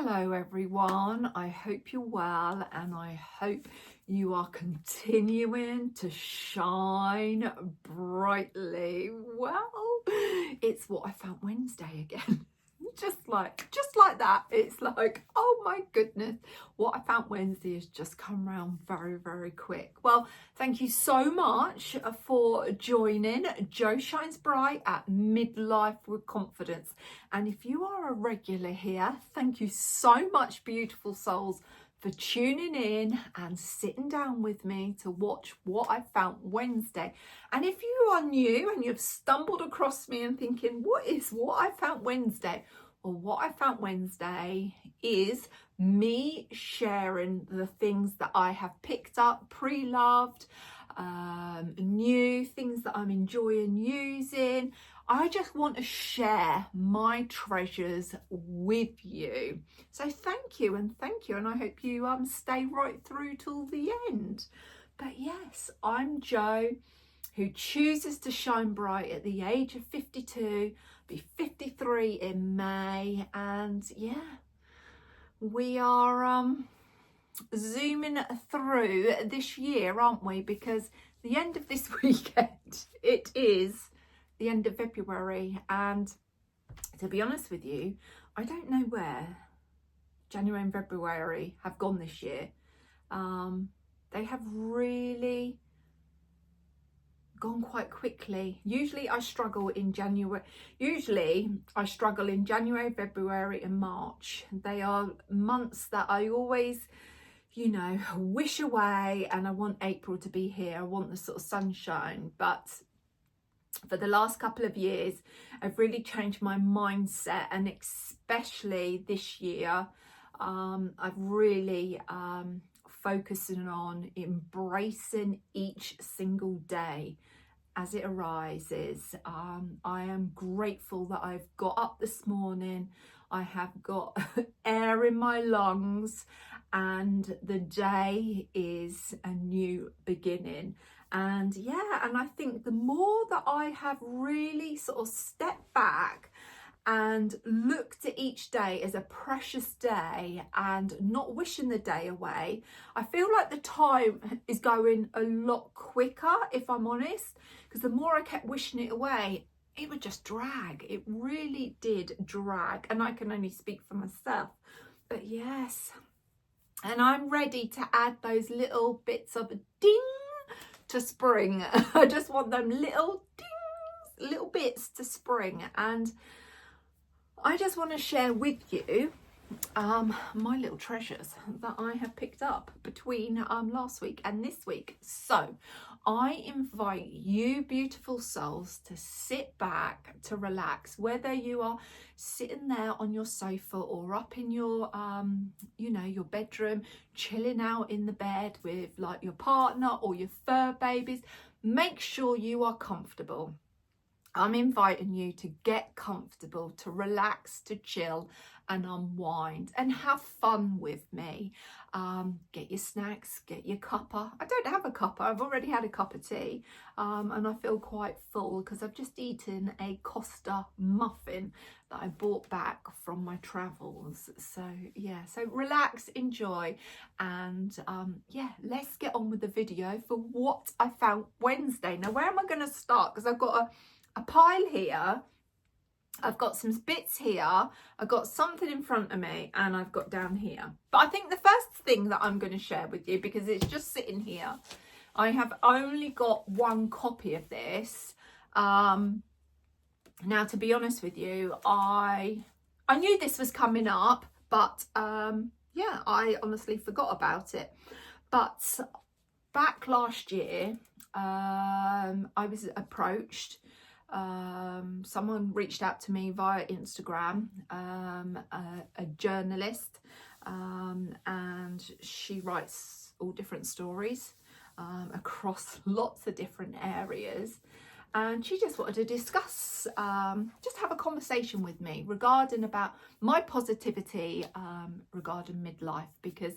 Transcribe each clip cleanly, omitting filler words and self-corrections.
Hello everyone, I hope you're well and I hope you are continuing to shine brightly. Well, it's what I found Wednesday again. just like that. It's like, oh my goodness, what I found Wednesday has just come around very, very quick. Well, thank you so much for joining Jo Shines Bright at Midlife with Confidence. And if you are a regular here, thank you so much, beautiful souls, for tuning in and sitting down with me to watch what I found Wednesday. And if you are new and you've stumbled across me and thinking, what is what I found Wednesday? Well, what I found Wednesday is me sharing the things that I have picked up, pre-loved, new things that I'm enjoying using. I just want to share my treasures with you. So thank you, and I hope you stay right through till the end. But yes, I'm Jo, who chooses to shine bright at the age of 52, be 53 in May, and yeah, we are zooming through this year, aren't we? Because the end of this weekend, it is the end of February, and to be honest with you, I don't know where January and February have gone this year. They have really gone quite quickly. Usually I struggle in January, February and March. They are months that I always, you know, wish away, and I want April to be here. I want the sort of sunshine. But for the last couple of years, I've really changed my mindset, and especially this year, I've really focusing on embracing each single day as it arises. I am grateful that I've got up this morning. I have got air in my lungs, and the day is a new beginning. And yeah, and I think the more that I have really sort of stepped back and looked at each day as a precious day and not wishing the day away, I feel like the time is going a lot quicker, if I'm honest, because the more I kept wishing it away, it would just drag. It really did drag, and I can only speak for myself. But yes, and I'm ready to add those little bits of ding to spring. I just want them little dings, little bits to spring. And I just want to share with you my little treasures that I have picked up between last week and this week. So I invite you, beautiful souls, to sit back, to relax, whether you are sitting there on your sofa or up in your you know, your bedroom, chilling out in the bed with like your partner or your fur babies. Make sure you are comfortable. I'm inviting you to get comfortable, to relax, to chill and unwind and have fun with me. Get your snacks, get your cuppa. I don't have a cuppa, I've already had a cup of tea, and I feel quite full because I've just eaten a Costa muffin that I bought back from my travels. So yeah, so relax, enjoy, and yeah, let's get on with the video for what I found Wednesday. Now, where am I going to start? Because I've got a pile here, I've got some bits here, I've got something in front of me, and I've got down here. But I think the first thing that I'm going to share with you, because it's just sitting here, I have only got one copy of this. Now, to be honest with you, I knew this was coming up, but yeah, I honestly forgot about it. But back last year, I was approached. Someone reached out to me via Instagram, a journalist, and she writes all different stories across lots of different areas, and she just wanted to discuss, just have a conversation with me regarding about my positivity regarding midlife, because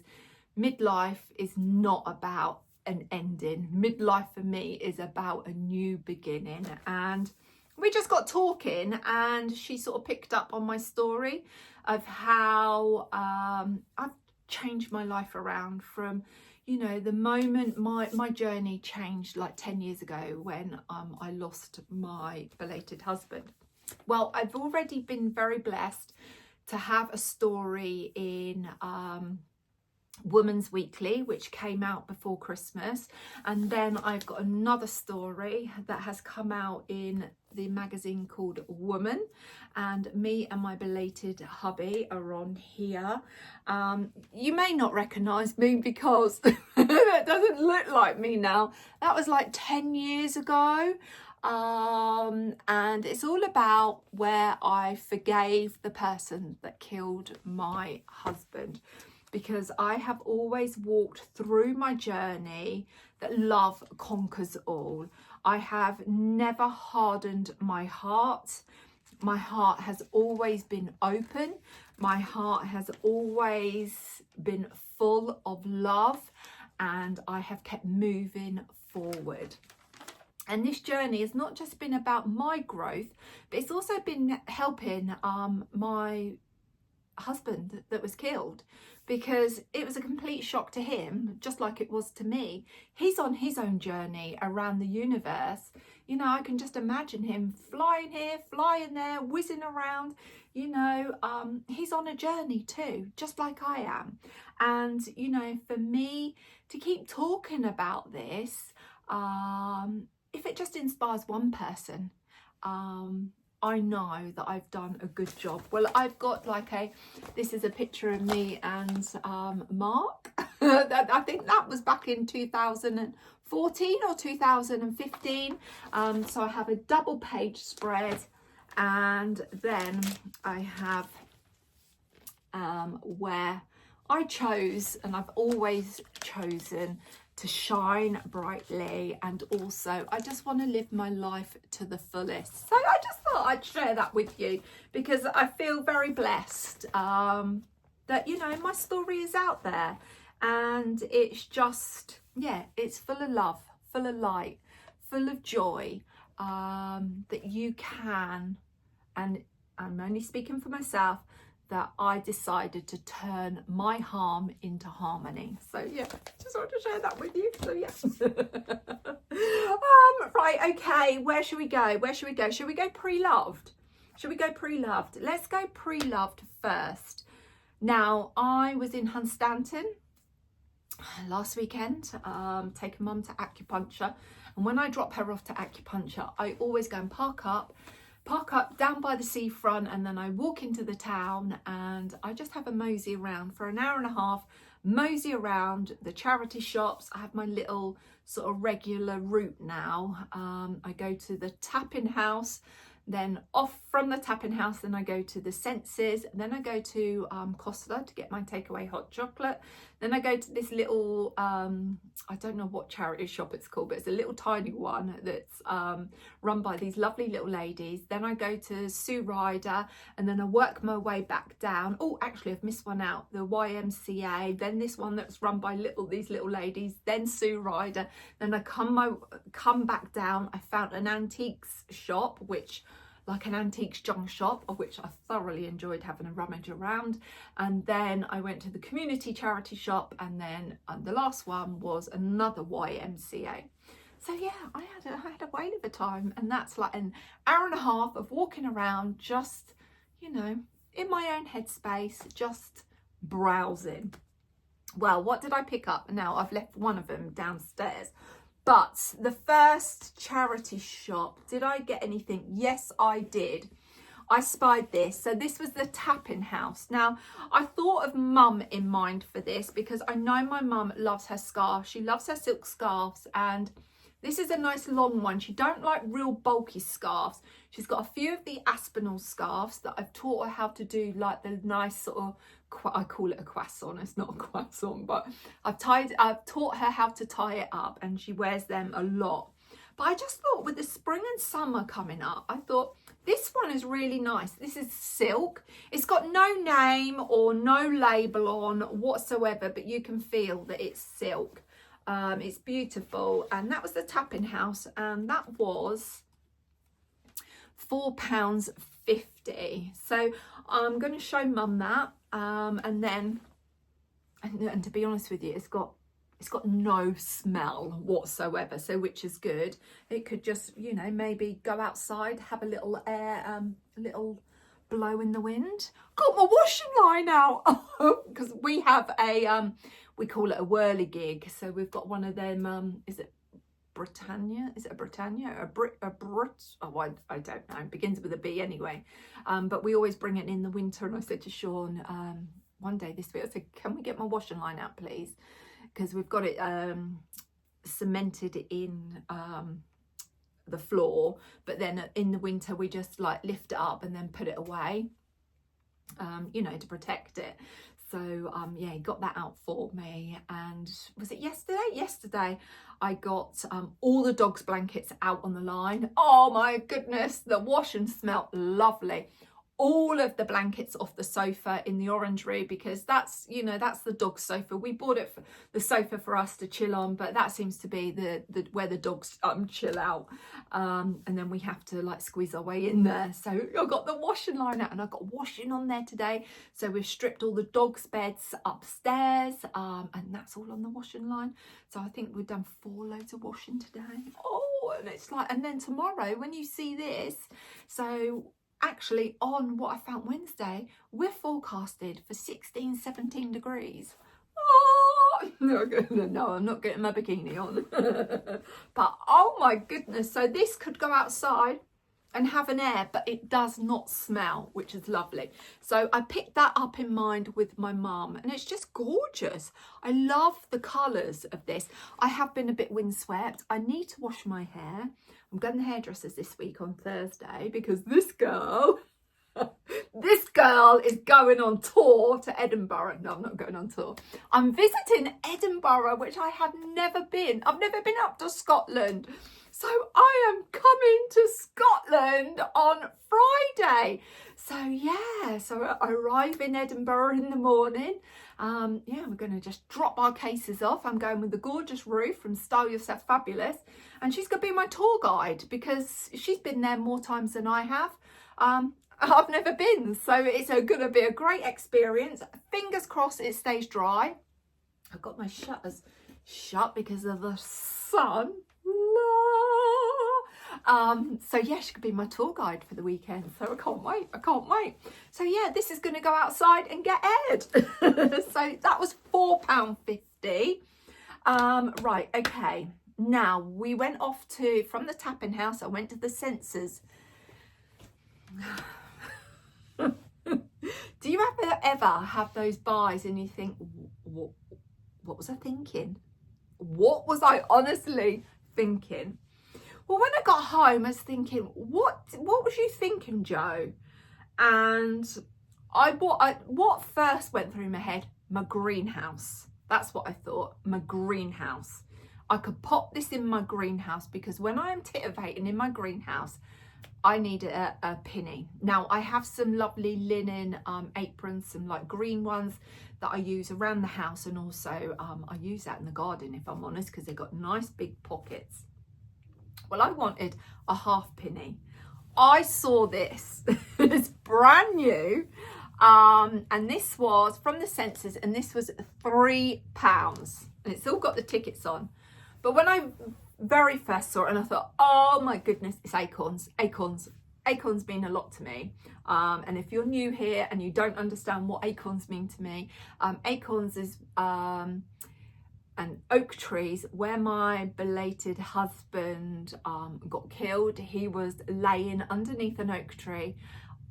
midlife is not about an ending. Midlife for me is about a new beginning. And we just got talking, and she sort of picked up on my story of how I've changed my life around from, you know, the moment my journey changed like 10 years ago when I lost my belated husband. Well, I've already been very blessed to have a story in Woman's Weekly, which came out before Christmas, and then I've got another story that has come out in the magazine called Woman, and me and my belated hubby are on here. You may not recognize me because that doesn't look like me now. That was like 10 years ago. And it's all about where I forgave the person that killed my husband, because I have always walked through my journey that love conquers all. I have never hardened my heart. My heart has always been open. My heart has always been full of love, and I have kept moving forward. And this journey has not just been about my growth, but it's also been helping my husband that was killed, because it was a complete shock to him, just like it was to me. He's on his own journey around the universe. You know, I can just imagine him flying here, flying there, whizzing around. You know, he's on a journey too, just like I am. And, you know, for me to keep talking about this, if it just inspires one person, I know that I've done a good job. Well, I've got like this is a picture of me and Mark. I think that was back in 2014 or 2015. So I have a double page spread, and then I have where I chose, and I've always chosen to shine brightly, and also I just want to live my life to the fullest. So I just thought I'd share that with you, because I feel very blessed that, you know, my story is out there, and it's just, yeah, it's full of love, full of light, full of joy, that you can, and I'm only speaking for myself, that I decided to turn my harm into harmony. So yeah, just wanted to share that with you. So yeah. Right, okay, where should we go? Where should we go? Should we go pre-loved? Should we go pre-loved? Let's go pre-loved first. Now, I was in Hunstanton last weekend, taking mum to acupuncture. And when I drop her off to acupuncture, I always go and park up down by the seafront, and then I walk into the town, and I just have a mosey around for an hour and a half, mosey around the charity shops. I have my little sort of regular route now. I go to the tapping house, then off from the tapping house, then I go to the Senses, and then I go to Costa to get my takeaway hot chocolate. Then I go to this little, I don't know what charity shop it's called, but it's a little tiny one that's run by these lovely little ladies. Then I go to Sue Ryder, and then I work my way back down. Oh, actually, I've missed one out, the YMCA. Then this one that's run by these little ladies. Then Sue Ryder. Then I come back down. I found an antiques shop, which, like an antiques junk shop, of which I thoroughly enjoyed having a rummage around. And then I went to the community charity shop, and then the last one was another YMCA. So yeah, I had a whale of a time, and that's like an hour and a half of walking around, just, you know, in my own headspace, just browsing. Well, what did I pick up? Now, I've left one of them downstairs. But the first charity shop, did I get anything? Yes, I did. I spied this. So this was the tapping house. Now, I thought of mum in mind for this, because I know my mum loves her scarf. She loves her silk scarves, and this is a nice long one. She don't like real bulky scarves. She's got a few of the Aspinall scarves that I've taught her how to do, like the nice sort of, I call it a croissant, it's not a croissant, but I've taught her how to tie it up, and she wears them a lot. But I just thought, with the spring and summer coming up, I thought this one is really nice. This is silk. It's got no name or no label on whatsoever, but you can feel that it's silk. It's beautiful. And that was the tapping house, and that was £4.50. So I'm going to show Mum that, and then, and to be honest with you, it's got no smell whatsoever, so which is good. It could just, you know, maybe go outside, have a little air, little blow in the wind. Got my washing line out because we have a we call it a whirligig. So we've got one of them. Is it Britannia? Is it a Britannia? A Brit? Oh, I don't know. It begins with a B anyway. But we always bring it in the winter. And I said to Sean one day this week, I said, "Can we get my washing line out, please?" Because we've got it cemented in the floor, but then in the winter we just like lift it up and then put it away, you know, to protect it. So yeah, he got that out for me. And was it yesterday I got all the dogs' blankets out on the line. Oh my goodness, the washing smelled lovely. All of the blankets off the sofa in the orangery, because that's, you know, that's the dog sofa. We bought it for the sofa for us to chill on, but that seems to be the where the dogs chill out, and then we have to like squeeze our way in there. So I got the washing line out and I got washing on there today. So we've stripped all the dogs' beds upstairs, and that's all on the washing line. So I think we've done 4 loads of washing today. Oh, and it's like, and then tomorrow when you see this, so actually on what I found Wednesday, we're forecasted for 16-17 degrees. Oh no, I'm not getting my bikini on. But oh my goodness, so this could go outside and have an air, but it does not smell, which is lovely. So I picked that up in mind with my mum, and it's just gorgeous. I love the colours of this. I have been a bit windswept. I need to wash my hair. I'm going to the hairdressers this week on Thursday because this girl is going on tour to Edinburgh. No, I'm not going on tour. I'm visiting Edinburgh, which I have never been. I've never been up to Scotland. So I am coming to Scotland on Friday. So yeah, so I arrive in Edinburgh in the morning. Yeah, we're going to just drop our cases off. I'm going with the gorgeous Ruth from Style Yourself Fabulous. And she's going to be my tour guide because she's been there more times than I have. I've never been. So it's going to be a great experience. Fingers crossed it stays dry. I've got my shutters shut because of the sun. So yeah, she could be my tour guide for the weekend. So I can't wait. So yeah, this is going to go outside and get aired. So that was £4.50. Right, okay. Now we went off from the tapping house, I went to the Sensors. Do you ever have those buys and you think, what was I thinking? What was I honestly thinking? Well, when I got home, I was thinking, what was you thinking, Joe? And what first went through my head? My greenhouse. That's what I thought, my greenhouse. I could pop this in my greenhouse because when I am titivating in my greenhouse, I need a pinny. Now, I have some lovely linen aprons, some like green ones that I use around the house, and also I use that in the garden, if I'm honest, because they've got nice big pockets. Well, I wanted a half pinny. I saw this. It's brand new. And this was from the Sensors, and this was £3. And it's all got the tickets on. But when I very first saw it, and I thought, oh my goodness, it's Acorns. Acorns mean a lot to me. And if you're new here and you don't understand what acorns mean to me, acorns is and oak trees. Where my belated husband got killed, he was laying underneath an oak tree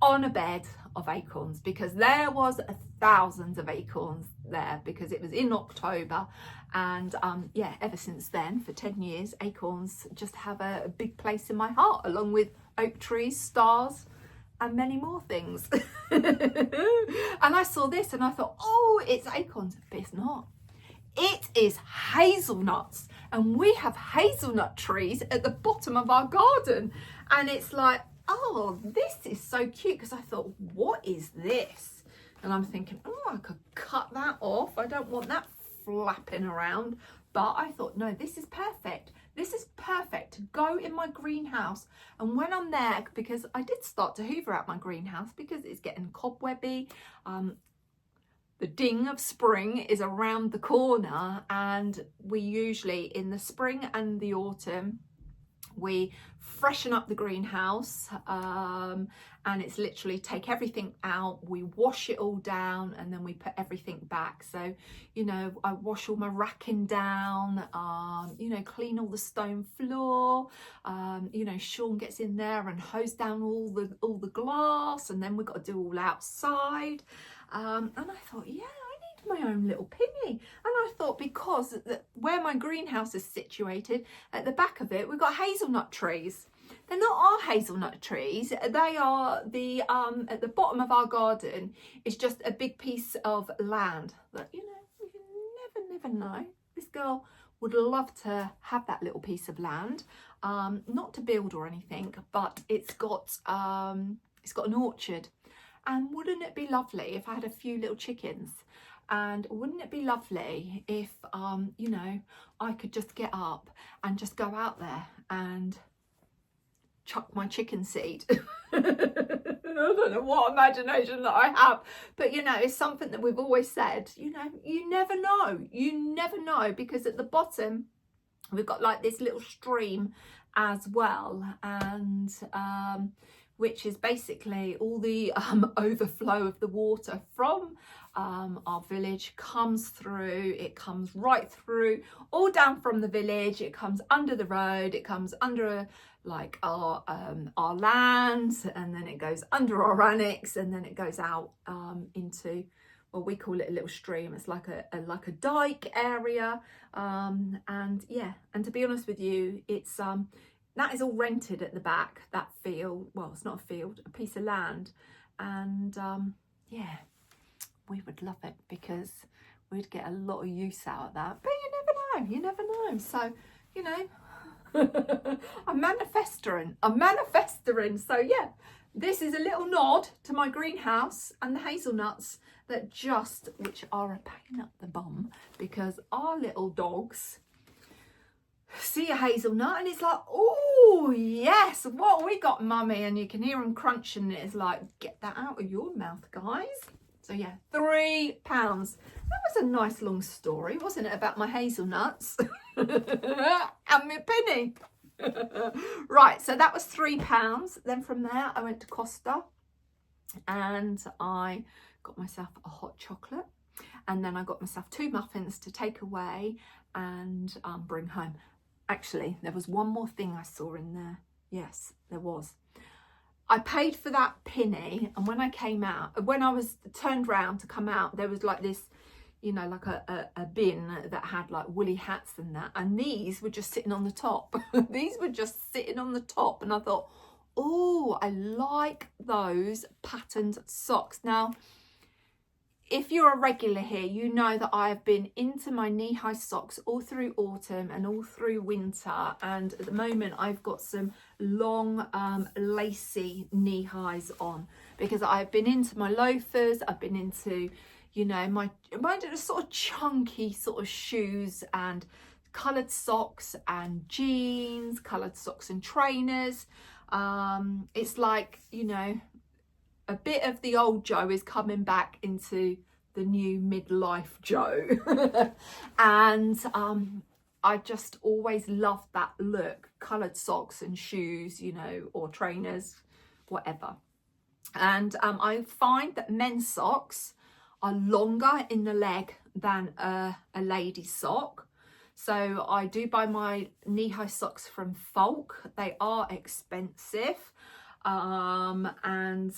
on a bed of acorns, because there was thousands of acorns there, because it was in October. And yeah, ever since then, for 10 years, acorns just have a big place in my heart, along with oak trees, stars, and many more things. And I saw this and I thought, oh, it's acorns, but it's not. It is hazelnuts, and we have hazelnut trees at the bottom of our garden. And it's like, oh, this is so cute, because I thought, what is this? And I'm thinking, oh, I could cut that off. I don't want that flapping around. But I thought, no, this is perfect. This is perfect to go in my greenhouse. And when I'm there, because I did start to hoover out my greenhouse because it's getting cobwebby, the ding of spring is around the corner, and we usually in the spring and the autumn we freshen up the greenhouse, and it's literally take everything out, we wash it all down, and then we put everything back. So, you know, I wash all my racking down, you know, clean all the stone floor, you know, Sean gets in there and hose down all the glass, and then we've got to do all outside. And I thought, yeah, my own little pinny. And I thought, because where my greenhouse is situated, at the back of it we've got hazelnut trees. They're not our hazelnut trees, they are the at the bottom of our garden is just a big piece of land that, you know, you never know, this girl would love to have that little piece of land, not to build or anything, but it's got an orchard. And wouldn't it be lovely if I had a few little chickens? And wouldn't it be lovely if, you know, I could just get up and just go out there and chuck my chicken seed? I don't know what imagination that I have, but, you know, it's something that we've always said, you know, you never know, because at the bottom we've got like this little stream as well, and which is basically all the overflow of the water from our village comes through. It comes right through, all down from the village. It comes under the road. It comes under like our land, and then it goes under our annex, and then it goes out into, well, we call it a little stream. It's like a dike area, and yeah. And to be honest with you, it's that is all rented at the back, that field. Well, it's not a field, a piece of land. And yeah, we would love it because we'd get a lot of use out of that. But you never know. So, you know, I'm manifesting. So yeah, this is a little nod to my greenhouse and the hazelnuts that which are a pain up the bum, because our little dogs see a hazelnut and it's like, oh yes, what we got, mummy? And you can hear them crunching, and it's like, get that out of your mouth, guys. So yeah, £3. That was a nice long story, wasn't it, about my hazelnuts and my penny. Right, so that was £3. Then from there I went to Costa and I got myself a hot chocolate, and then I got myself 2 muffins to take away and bring home. Actually, there was one more thing I saw in there. Yes, there was. I paid for that penny, and when I came out, when I was turned round to come out, there was like this, you know, like a bin that had like woolly hats and that, and these were just sitting on the top. These were just sitting on the top, and I thought, oh, I like those patterned socks. Now, if you're a regular here, you know that I have been into my knee-high socks all through autumn and all through winter, and at the moment I've got some long lacy knee-highs on because I've been into my loafers, I've been into, you know, my sort of chunky sort of shoes and coloured socks and jeans, coloured socks and trainers. It's like, you know, a bit of the old Joe is coming back into the new midlife Joe. And I just always loved that look, coloured socks and shoes, you know, or trainers, whatever. And I find that men's socks are longer in the leg than a lady's sock. So I do buy my knee-high socks from Folk. They are expensive. And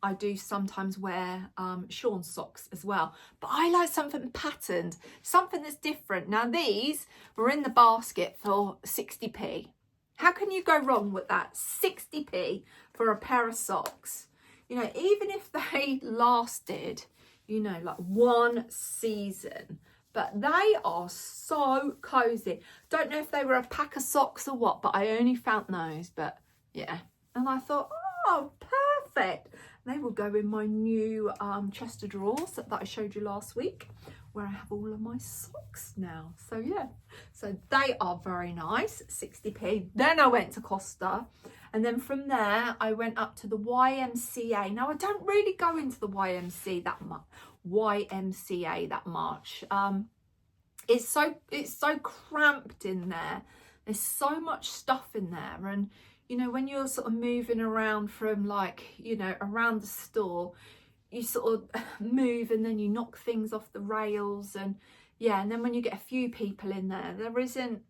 I do sometimes wear Sean's socks as well, but I like something patterned, something that's different. Now these were in the basket for 60p. How can you go wrong with that? 60p for a pair of socks. You know, even if they lasted, you know, like one season, but they are so cozy. Don't know if they were a pack of socks or what, but I only found those. But yeah, and I thought, oh, perfect. They will go in my new chest of drawers that I showed you last week, where I have all of my socks now. So yeah, so they are very nice, 60p. Then I went to Costa, and then from there I went up to the YMCA. Now I don't really go into the YMCA that much. It's so cramped in there. There's so much stuff in there, and you know, when you're sort of moving around from, like, you know, around the store, you sort of move and then you knock things off the rails, and yeah, and then when you get a few people in there, there isn't,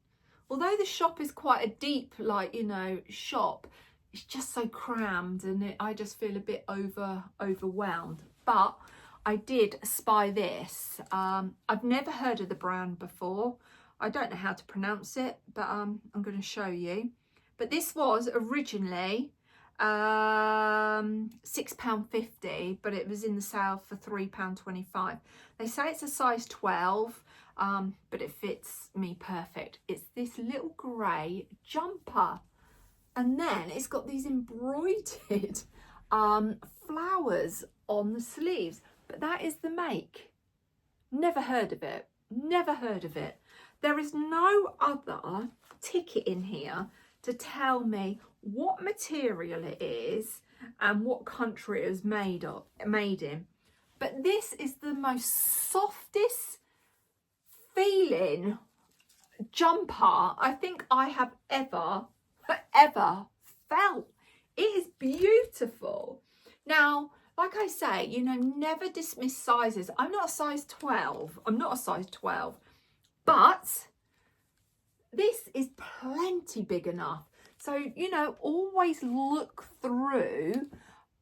although the shop is quite a deep, like, you know, shop, it's just so crammed, and I just feel a bit overwhelmed. But I did spy this. I've never heard of the brand before. I don't know how to pronounce it, but I'm going to show you. But this was originally £6.50, but it was in the sale for £3.25. They say it's a size 12, but it fits me perfect. It's this little grey jumper, and then it's got these embroidered flowers on the sleeves. But that is the make. Never heard of it. Never heard of it. There is no other ticket in here to tell me what material it is and what country it was made in. But this is the most softest feeling jumper I think I have ever felt. It is beautiful. Now, like I say, you know, never dismiss sizes. I'm not a size 12. But this is plenty big enough. So, you know, always look through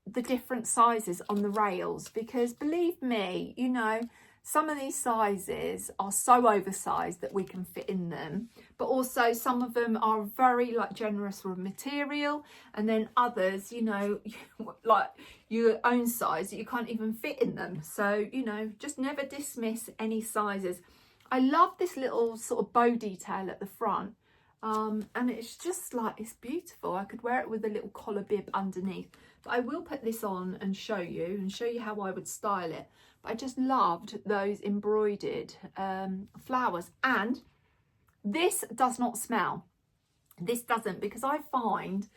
the different sizes on the rails, because believe me, you know, some of these sizes are so oversized that we can fit in them, but also some of them are very, like, generous with material, and then others, you know, like your own size, that you can't even fit in them. So, you know, just never dismiss any sizes. I love this little sort of bow detail at the front, and it's just like, it's beautiful. I could wear it with a little collar bib underneath, but I will put this on and show you how I would style it. But I just loved those embroidered flowers. And this does not smell. This doesn't, because I find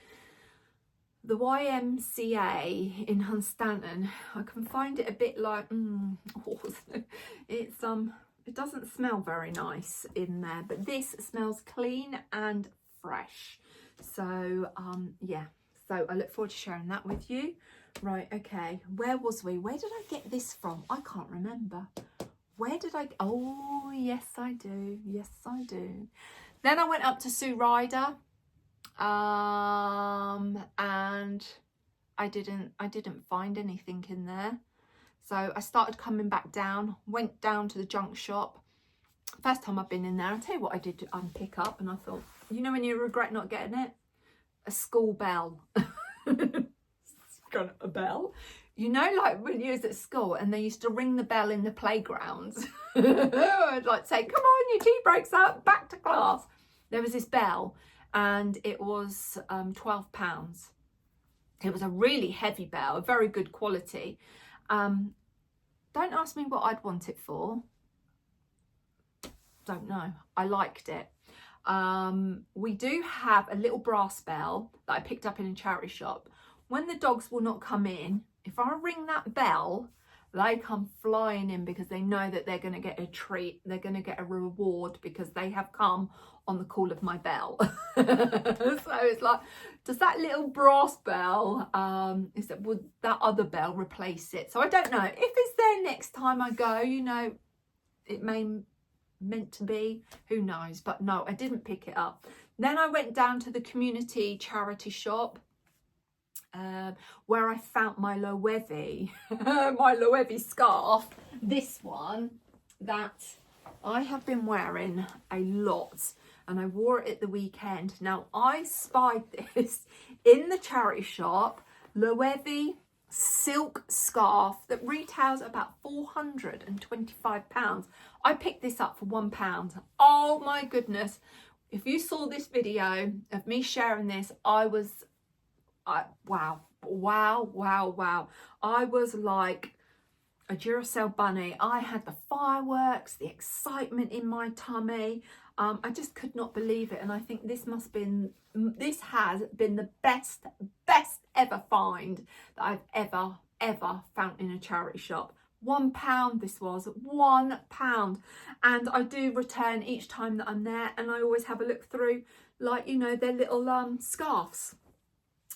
the YMCA in Hunstanton, I can find it a bit like, it doesn't smell very nice in there, but this smells clean and fresh. So yeah, so I look forward to sharing that with you. Right, okay, where was we? Where did I get this from? I can't remember. Where did I? Oh, yes I do. Yes I do. Then I went up to Sue Ryder, and I didn't find anything in there. So I started coming back down, went down to the junk shop. First time I've been in there. I'll tell you what I did pick up, and I thought, you know when you regret not getting it? A school bell. Got a bell. You know, like when you was at school and they used to ring the bell in the playgrounds. I'd like say, come on, your tea break's up, back to class. There was this bell, and it was £12. It was a really heavy bell, a very good quality. Don't ask me what I'd want it for. Don't know. I liked it. We do have a little brass bell that I picked up in a charity shop. When the dogs will not come in, if I ring that bell, they come flying in, because they know that they're going to get a treat. They're going to get a reward because they have come on the call of my bell. So it's like, does that little brass bell, would that other bell replace it? So I don't know. If it's there next time I go, you know, it meant to be, who knows? But no, I didn't pick it up. Then I went down to the community charity shop, where I found my Loewe, my Loewe scarf. This one that I have been wearing a lot, and I wore it at the weekend. Now, I spied this in the charity shop, Loewe silk scarf that retails about £425. I picked this up for £1. Oh my goodness. If you saw this video of me sharing this, wow, wow. I was like a Duracell bunny. I had the fireworks, the excitement in my tummy. I just could not believe it. And I think this has been the best ever find that I've ever found in a charity shop. £1 this was, £1. And I do return each time that I'm there, and I always have a look through, like, you know, their little scarves,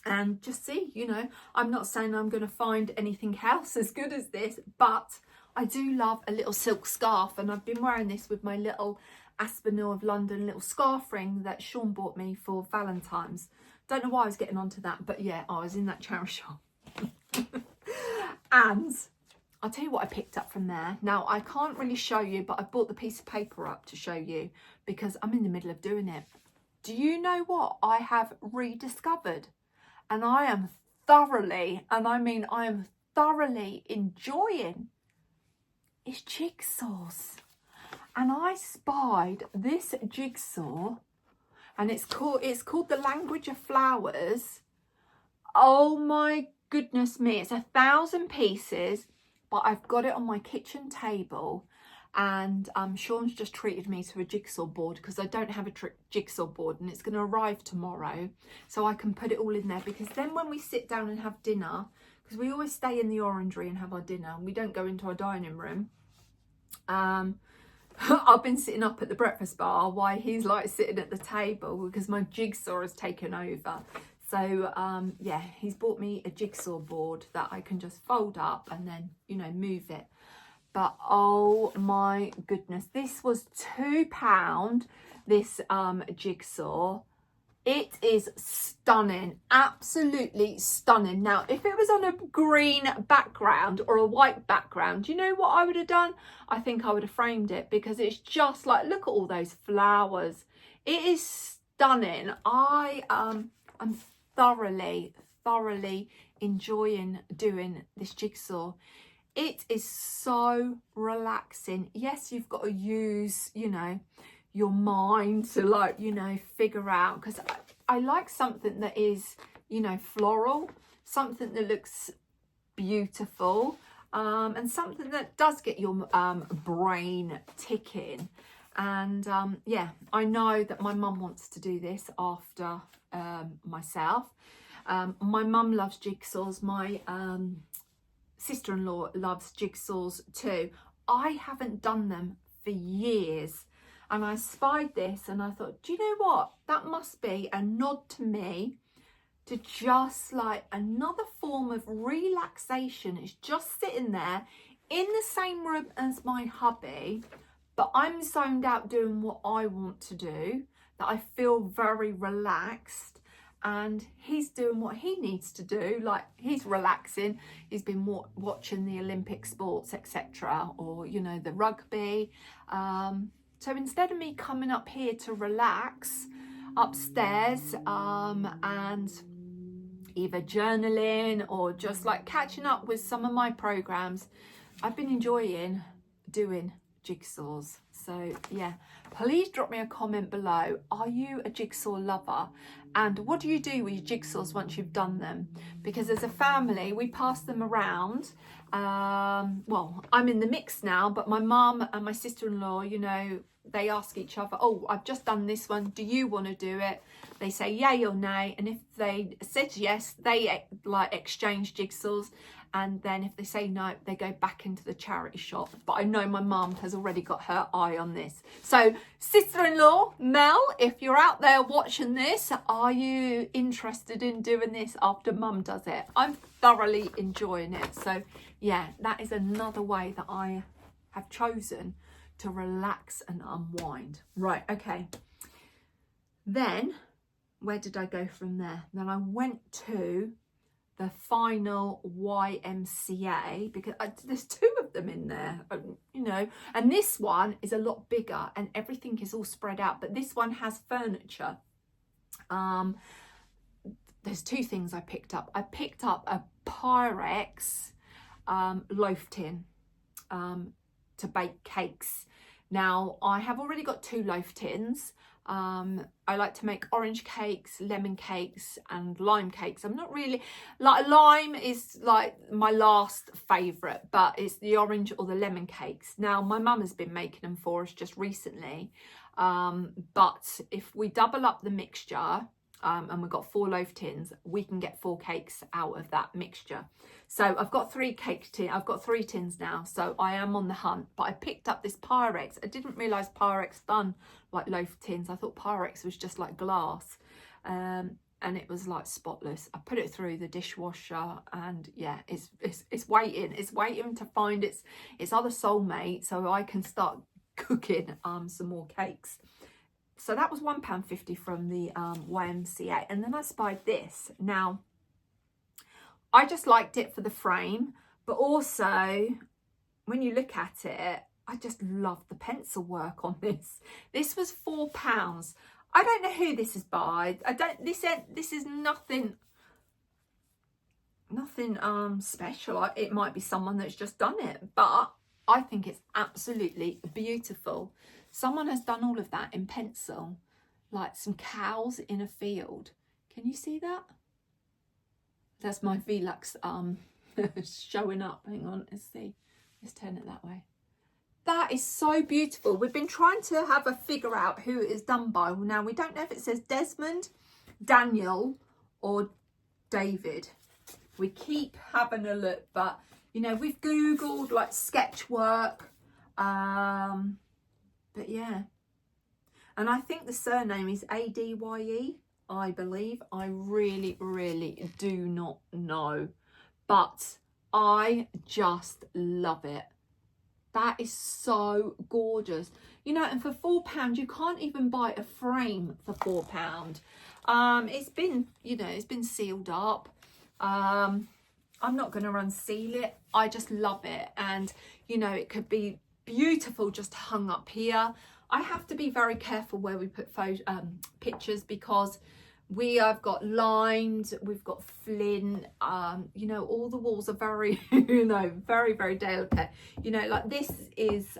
and just see, you know, I'm not saying I'm going to find anything else as good as this, but I do love a little silk scarf, and I've been wearing this with my little Aspinall of London little scarf ring that Sean bought me for Valentine's. Don't know why I was getting onto that, but yeah, I was in that charity shop. And I'll tell you what I picked up from there. Now, I can't really show you, but I brought the piece of paper up to show you because I'm in the middle of doing it. Do you know what I have rediscovered? And I am thoroughly, and I mean I am thoroughly enjoying, is jigsaws. And I spied this jigsaw, and it's called The Language of Flowers. Oh my goodness me, it's 1,000 pieces, but I've got it on my kitchen table, and Sean's just treated me to a jigsaw board because I don't have a jigsaw board, and it's going to arrive tomorrow, so I can put it all in there, because then when we sit down and have dinner, because we always stay in the orangery and have our dinner, and we don't go into our dining room. I've been sitting up at the breakfast bar while he's like sitting at the table because my jigsaw has taken over. So yeah, he's bought me a jigsaw board that I can just fold up and then, you know, move it. But oh my goodness, this was £2, this jigsaw. It is stunning, absolutely stunning. Now, if it was on a green background or a white background, you know what I would have done? I think I would have framed it, because it's just like, look at all those flowers. It is stunning. I'm thoroughly enjoying doing this jigsaw. It is so relaxing. Yes, you've got to use, you know, your mind to, like, you know, figure out, because I like something that is, you know, floral, something that looks beautiful, and something that does get your brain ticking. And yeah, I know that my mum wants to do this after myself. My mum loves jigsaws. My sister-in-law loves jigsaws too. I haven't done them for years. And I spied this and I thought, do you know what? That must be a nod to me, to just like another form of relaxation. It's just sitting there in the same room as my hubby, but I'm zoned out doing what I want to do, that I feel very relaxed. And he's doing what he needs to do, like he's relaxing. He's been watching the Olympic sports, etc., or, you know, the rugby. So instead of me coming up here to relax upstairs and either journaling or just like catching up with some of my programs, I've been enjoying doing jigsaws. So yeah, please drop me a comment below. Are you a jigsaw lover? And what do you do with your jigsaws once you've done them? Because as a family, we pass them around. Well, I'm in the mix now, but my mum and my sister-in-law, you know, they ask each other, oh, I've just done this one, do you want to do it? They say yay or nay, and if they said yes, they like exchange jigsaws, and then if they say no, they go back into the charity shop. But I know my mum has already got her eye on this. So sister-in-law Mel, if you're out there watching this, are you interested in doing this after mum does it? I'm thoroughly enjoying it. So yeah, that is another way that I have chosen to relax and unwind. Right, okay. Then where did I go from there? Then I went to the final YMCA, because there's two of them in there, you know, and this one is a lot bigger and everything is all spread out, but this one has furniture. There's two things I picked up. I picked up a Pyrex loaf tin to bake cakes. Now, I have already got 2 loaf tins. I like to make orange cakes, lemon cakes and lime cakes. I'm not really, like, lime is like my last favourite, but it's the orange or the lemon cakes. Now, my mum has been making them for us just recently, but if we double up the mixture, and we've got 4 loaf tins, we can get 4 cakes out of that mixture. So I've got 3 I've got 3 tins now, so I am on the hunt. But I picked up this Pyrex. I didn't realise Pyrex done like loaf tins. I thought Pyrex was just like glass, and it was like spotless. I put it through the dishwasher, and yeah, it's waiting to find its other soulmate, so I can start cooking some more cakes. So that was £1.50 from the YMCA. And then I spied this. Now, I just liked it for the frame, but also when you look at it, I just love the pencil work on this. This was £4. I don't know who this is by. This is nothing special. It might be someone that's just done it, but I think it's absolutely beautiful. Someone has done all of that in pencil, like some cows in a field. Can you see that? That's my Velux showing up. Hang on, let's see. Let's turn it that way. That is so beautiful. We've been trying to have a figure out who it is done by. Now, we don't know if it says Desmond, Daniel or David. We keep having a look, but, you know, we've Googled like sketch work. But yeah, and I think the surname is A-D-Y-E, I believe. I really, really do not know, but I just love it. That is so gorgeous. You know, and for £4, you can't even buy a frame for £4. It's been, you know, it's been sealed up. I'm not going to unseal it. I just love it. And, you know, it could be beautiful just hung up here. I have to be very careful where we put pictures, because we have got lined, we've got flint, you know, all the walls are very, you know, very, very delicate. You know, like this is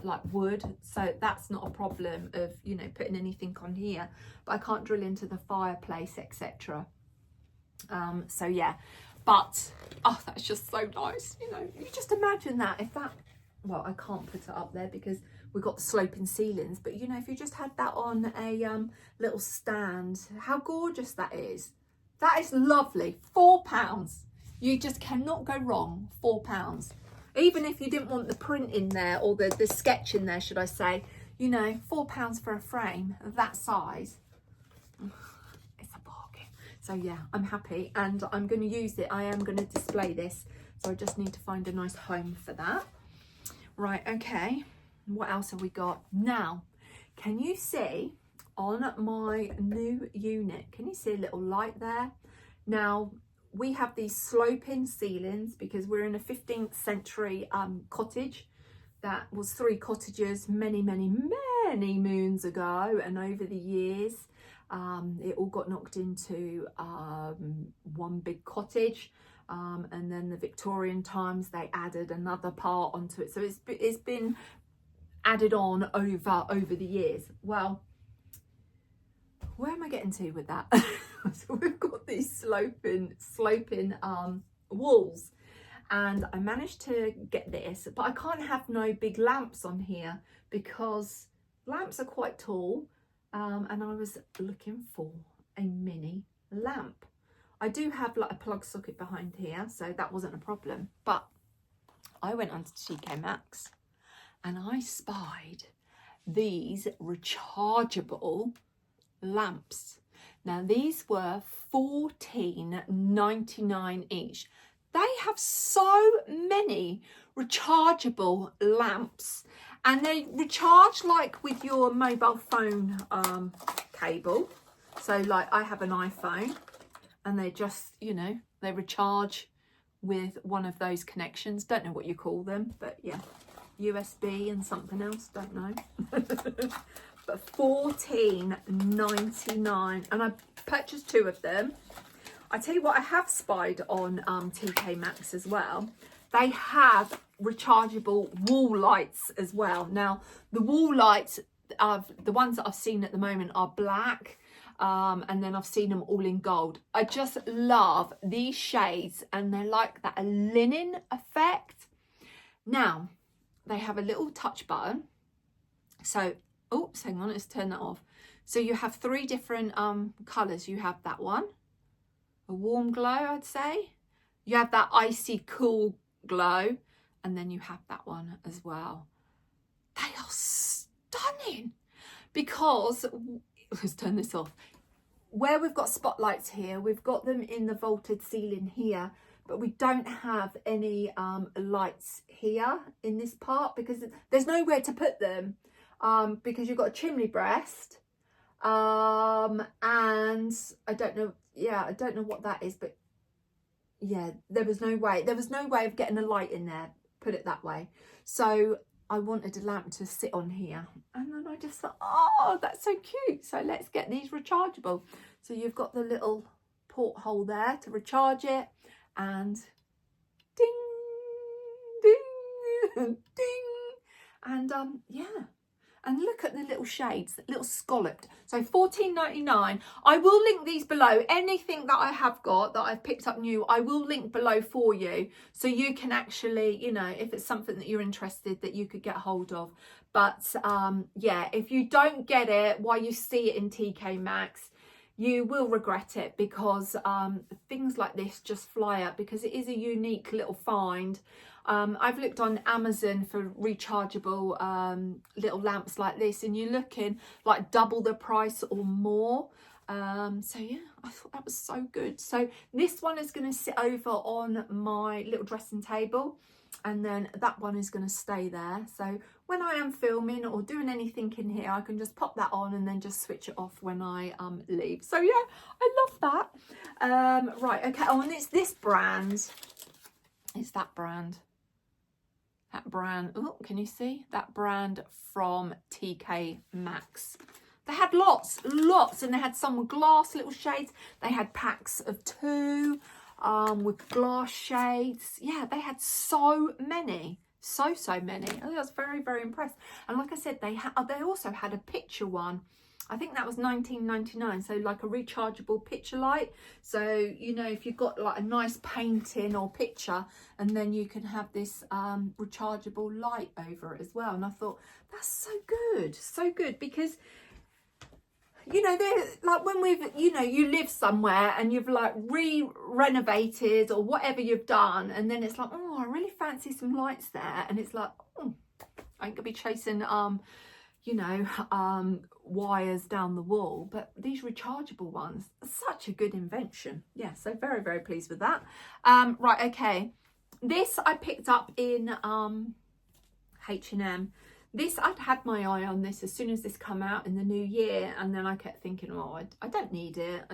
like wood, so that's not a problem of, you know, putting anything on here, but I can't drill into the fireplace, etc. So yeah, but oh, that's just so nice. You know, you just imagine that if that, well, I can't put it up there because we've got the sloping ceilings, but you know, if you just had that on a little stand, how gorgeous that is. That is lovely. £4. You just cannot go wrong. £4. Even if you didn't want the print in there, or the sketch in there, should I say, you know, £4 for a frame of that size. It's a bargain. So yeah, I'm happy, and I'm going to use it. I am going to display this, so I just need to find a nice home for that. Right, okay, what else have we got? Now, can you see on my new unit, can you see a little light there? Now, we have these sloping ceilings because we're in a 15th century cottage that was 3 cottages many, many, many moons ago, and over the years it all got knocked into one big cottage. And then the Victorian times, they added another part onto it, so it's been added on over the years. Well, where am I getting to with that? So we've got these sloping walls, and I managed to get this, but I can't have no big lamps on here because lamps are quite tall, and I was looking for a mini lamp. I do have like a plug socket behind here, so that wasn't a problem. But I went onto TK Maxx and I spied these rechargeable lamps. Now these were $14.99 each. They have so many rechargeable lamps, and they recharge like with your mobile phone cable. So like I have an iPhone, and they just, you know, they recharge with one of those connections. Don't know what you call them, but yeah, USB and something else, don't know. But $14.99, and I purchased 2 of them. I tell you what, I have spied on TK Maxx as well. They have rechargeable wall lights as well. Now the wall lights, the ones that I've seen at the moment are black, and then I've seen them all in gold. I just love these shades, and they're like that linen effect. Now they have a little touch button, so oops, hang on, let's turn that off. So you have 3 different colors. You have that one, a warm glow, I'd say. You have that icy cool glow, and then you have that one as well. They are stunning, because let's turn this off. Where we've got spotlights here, we've got them in the vaulted ceiling here, but we don't have any lights here in this part, because there's nowhere to put them, because you've got a chimney breast, and I don't know, I don't know what that is, but yeah, there was no way of getting a light in there, put it that way. So I wanted a lamp to sit on here, and then I just thought, oh, that's so cute, so let's get these rechargeable. So you've got the little porthole there to recharge it, and ding ding ding, and yeah. And look at the little shades, little scalloped. So $14.99. I will link these below. Anything that I have got that I've picked up new, I will link below for you. So you can actually, you know, if it's something that you're interested, that you could get hold of. But yeah, if you don't get it while you see it in TK Maxx, you will regret it, because things like this just fly up, because it is a unique little find. I've looked on Amazon for rechargeable little lamps like this, and you're looking like double the price or more. So yeah, I thought that was so good. So this one is going to sit over on my little dressing table, and then that one is going to stay there. So when I am filming or doing anything in here, I can just pop that on and then just switch it off when I leave. So yeah, I love that. Right, okay. Oh, and it's this brand. It's that brand. That brand. Oh, can you see that brand from TK Maxx? They had lots, and they had some with glass little shades. They had packs of 2 with glass shades. Yeah, they had so many. So many. I was very, very impressed. And like I said, they also had a picture one. I think that was $19.99, so like a rechargeable picture light. So, you know, if you've got like a nice painting or picture, and then you can have this rechargeable light over it as well. And I thought, that's so good, because, you know, they're like, when we've, you know, you live somewhere and you've like renovated or whatever you've done, and then it's like, oh, I really fancy some lights there, and it's like, oh, I ain't gonna be chasing you know, wires down the wall. But these rechargeable ones are such a good invention. Yeah, so very, very pleased with that. Right, okay, this I picked up in H&M. This, I'd had my eye on this as soon as this come out in the new year, and then I kept thinking, oh, I don't need it,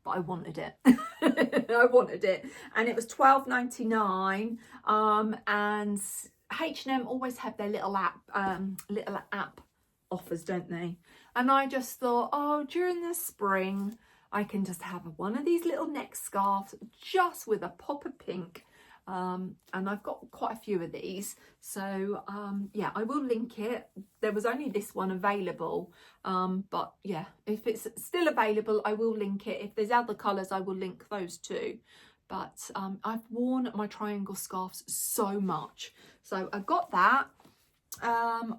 but I wanted it. I wanted it, and it was $12.99. And H&M always have their little app offers, don't they? And I just thought, oh, during the spring, I can just have one of these little neck scarves, just with a pop of pink. And I've got quite a few of these, so yeah, I will link it. There was only this one available, but yeah, if it's still available, I will link it. If there's other colours, I will link those too. But I've worn my triangle scarves so much, so I got that.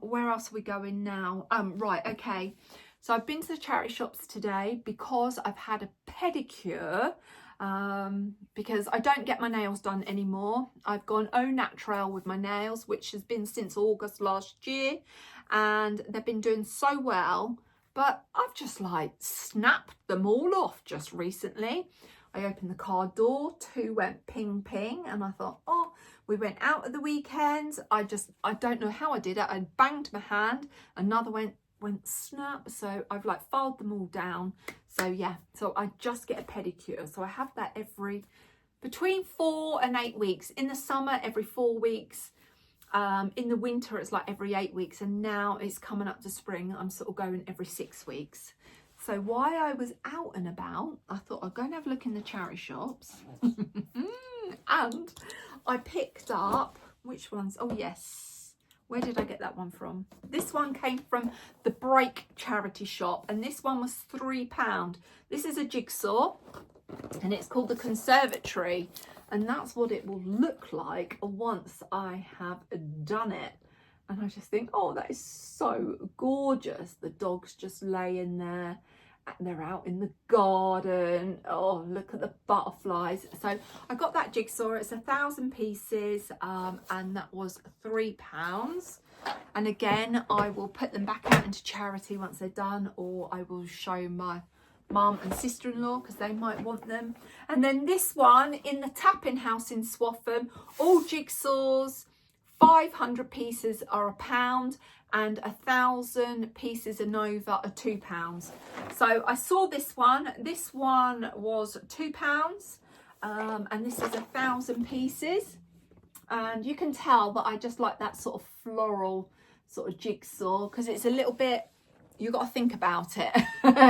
Where else are we going now? Right, okay, so I've been to the charity shops today because I've had a pedicure. Because I don't get my nails done anymore. I've gone au naturel with my nails, which has been since August last year, and they've been doing so well, but I've just like snapped them all off just recently. I opened the car door, 2 went ping ping, and I thought, oh, we went out at the weekend. I don't know how I did it. I banged my hand, another went snap, so I've like filed them all down. So yeah, so I just get a pedicure, so I have that between 4 and 8 weeks. In the summer, every 4 weeks. In the winter, it's like every 8 weeks, and now it's coming up to spring, I'm sort of going every 6 weeks. So while I was out and about, I thought I'd go and have a look in the charity shops. And I picked up which ones? Oh yes, where did I get that one from? This one came from the Break charity shop, and this one was £3. This is a jigsaw, and it's called the Conservatory, and that's what it will look like once I have done it. And I just think, oh, that is so gorgeous. The dogs just lay in there and they're out in the garden. Oh, look at the butterflies. So I got that jigsaw. It's 1,000 pieces, and that was £3. And again, I will put them back out into charity once they're done, or I will show my mum and sister-in-law because they might want them. And then this one in the Tapping House in Swaffham, all jigsaws, 500 pieces are £1, and 1,000 pieces and over are £2. So I saw this one. This one was £2, and this is 1,000 pieces. And you can tell that I just like that sort of floral sort of jigsaw because it's a little bit, you got to think about it.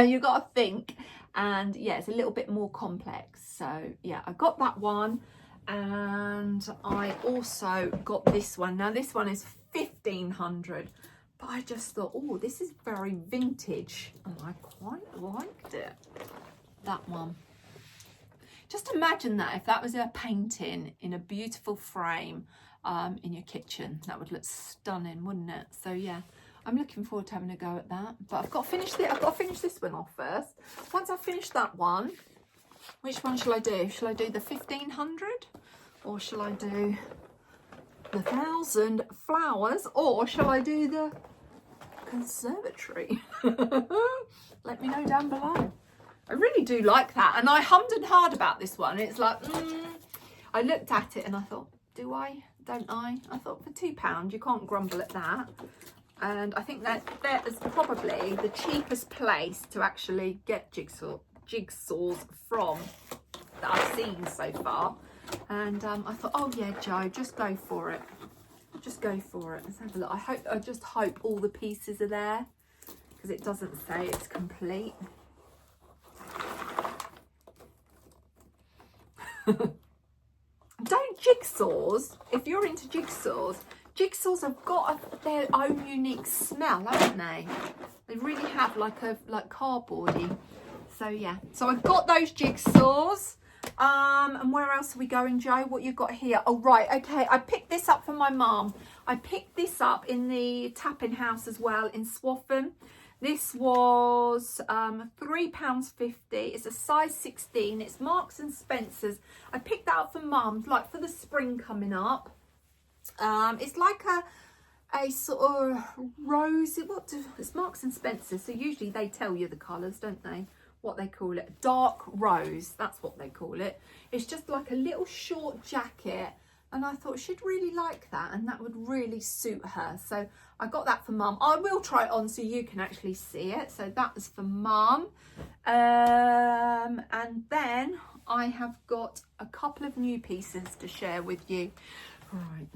You got to think, and yeah, it's a little bit more complex. So yeah, I got that one. And I also got this one. Now this one is 1,500, but I just thought, oh, this is very vintage, and I quite liked it. That one. Just imagine that if that was a painting in a beautiful frame in your kitchen, that would look stunning, wouldn't it? So yeah, I'm looking forward to having a go at that. But I've got to finish this. I've got to finish this one off first. Once I finish that one, which one shall I do? Shall I do the 1,500, or shall I do the 1,000 flowers, or shall I do the Conservatory? Let me know down below. I really do like that, and I hummed and hawed about this one. It's like, I looked at it and I thought, do I? Don't I? I thought for £2, you can't grumble at that. And I think that is probably the cheapest place to actually get jigsaws from that I've seen so far. And I thought, oh yeah, Joe, just go for it. Just go for it. Let's have a look. I just hope all the pieces are there, because it doesn't say it's complete. Don't jigsaws, if you're into jigsaws have got their own unique smell, haven't they? They really have like cardboardy. So yeah, so I've got those jigsaws. And where else are we going, Joe? What you got here? Oh right, okay, I picked this up for my mum. I picked this up in the Tapping House as well in Swaffham. This was £3.50. It's a size 16. It's Marks and Spencer's. I picked that up for mum, like for the spring coming up. It's like a sort of rosy, it's Marks and Spencer's, so usually they tell you the colours, don't they? What they call it, dark rose, that's what they call it. It's just like a little short jacket, and I thought she'd really like that, and that would really suit her. So I got that for mum. I will try it on so you can actually see it. So that is for mum. And then I have got a couple of new pieces to share with you. Right,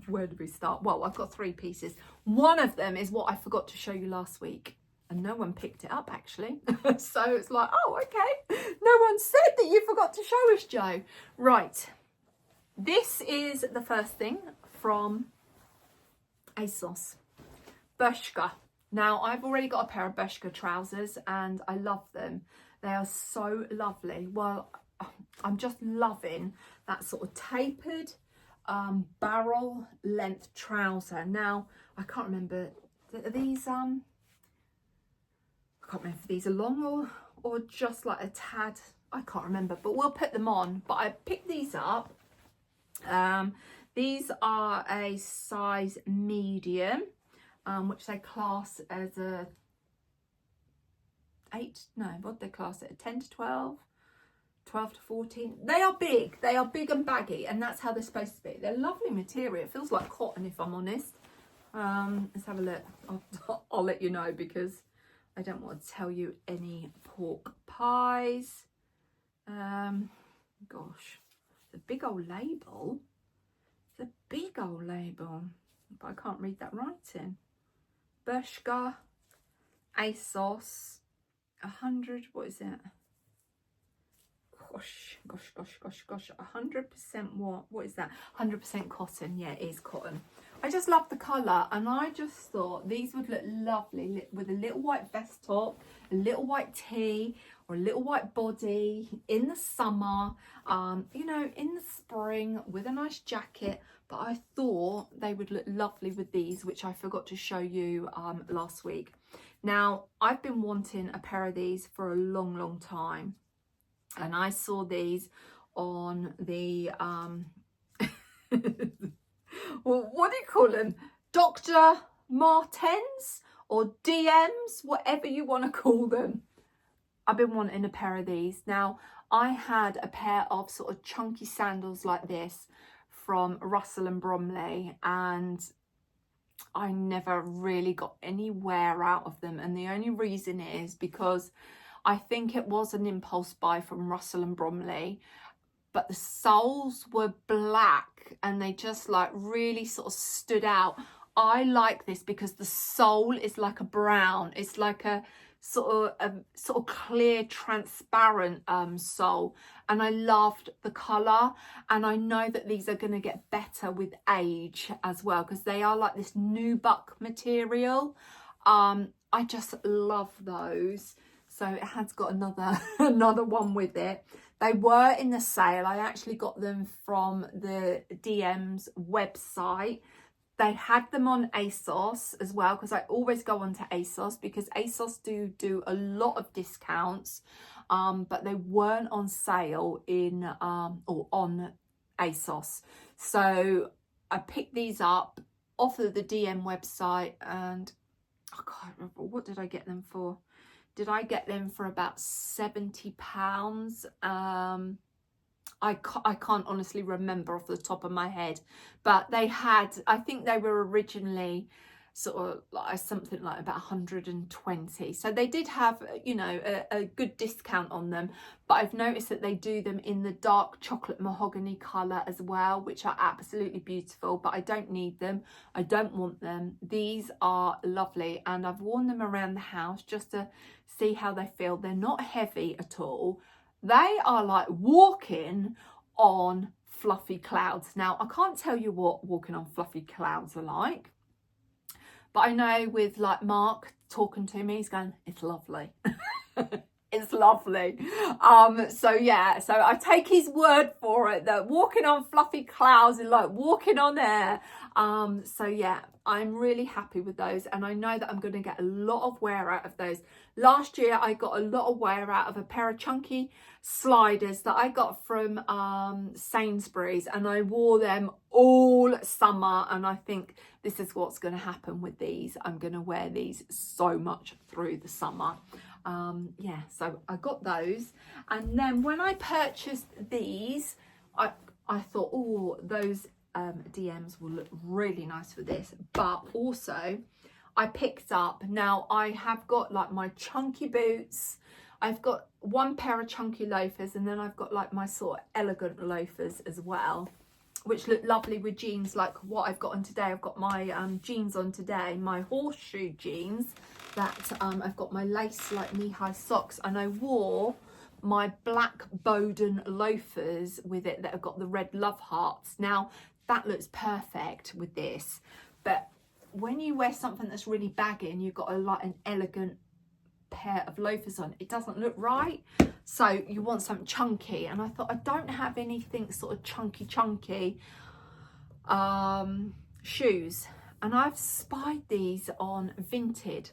where did we start? Well, I've got 3 pieces. One of them is what I forgot to show you last week, and no one picked it up actually. So it's like, oh, okay. No one said that you forgot to show us, Joe. Right. This is the first thing from ASOS. Bershka. Now, I've already got a pair of Bershka trousers and I love them. They are so lovely. Well, I'm just loving that sort of tapered barrel length trouser. Now, I can't remember, are these I can't remember if these are long or just like a tad, I can't remember, but we'll put them on. But I picked these up. These are a size medium, which they class as a 8, no, what they class it, a 10 to 12, 12 to 14. They are big and baggy, and that's how they're supposed to be. They're lovely material. It feels like cotton, if I'm honest. Let's have a look. I'll let you know, because I don't want to tell you any pork pies. Gosh, it's a big old label. It's a big old label, but I can't read that writing. Bershka, ASOS, 100, what is it? gosh, 100% what is that? 100% cotton. Yeah, it is cotton. I just love the colour, and I just thought these would look lovely with a little white vest top, a little white tee, or a little white body in the summer, you know, in the spring with a nice jacket. But I thought they would look lovely with these, which I forgot to show you last week. Now, I've been wanting a pair of these for a long time, and I saw these on the well, what do you call them? Dr. Martens or DMs, whatever you want to call them. I've been wanting a pair of these. Now, I had a pair of sort of chunky sandals like this from Russell and Bromley, and I never really got any wear out of them. And the only reason is because I think it was an impulse buy from Russell and Bromley, but the soles were black and they just like really sort of stood out. I like this because the sole is like a brown. It's like a sort of clear, transparent sole, and I loved the colour. And I know that these are going to get better with age as well, because they are like this nubuck material. I just love those. So it has got another one with it. They were in the sale. I actually got them from the DM's website. They had them on ASOS as well, because I always go on to ASOS because ASOS do a lot of discounts, but they weren't on sale in or on ASOS. So I picked these up off of the DM website, and I can't remember, what did I get them for? Did I get them for about £70? I can't honestly remember off the top of my head, but they had, I think they were originally sort of like something like about 120. So they did have, you know, a good discount on them. But I've noticed that they do them in the dark chocolate mahogany colour as well, which are absolutely beautiful, but I don't need them. I don't want them. These are lovely, and I've worn them around the house just to see how they feel. They're not heavy at all. They are like walking on fluffy clouds. Now, I can't tell you what walking on fluffy clouds are like, but I know with like Mark talking to me, he's going, it's lovely. It's lovely. So yeah, so I take his word for it that walking on fluffy clouds is like walking on air. So yeah, I'm really happy with those, and I know that I'm going to get a lot of wear out of those. Last year I got a lot of wear out of a pair of chunky sliders that I got from Sainsbury's, and I wore them all summer, and I think this is what's going to happen with these. I'm going to wear these so much through the summer. Yeah, so I got those, and then when I purchased these, I thought, oh, those DMs will look really nice for this. But also I picked up, now I have got like my chunky boots, I've got one pair of chunky loafers, and then I've got like my sort of elegant loafers as well, which look lovely with jeans like what I've got on today. I've got my jeans on today, my horseshoe jeans, that I've got my lace like knee-high socks, and I wore my black Bowden loafers with it that have got the red love hearts. Now that looks perfect with this, but when you wear something that's really baggy and you've got like an elegant pair of loafers on, it doesn't look right. So you want something chunky, and I thought I don't have anything sort of chunky shoes, and I've spied these on Vinted.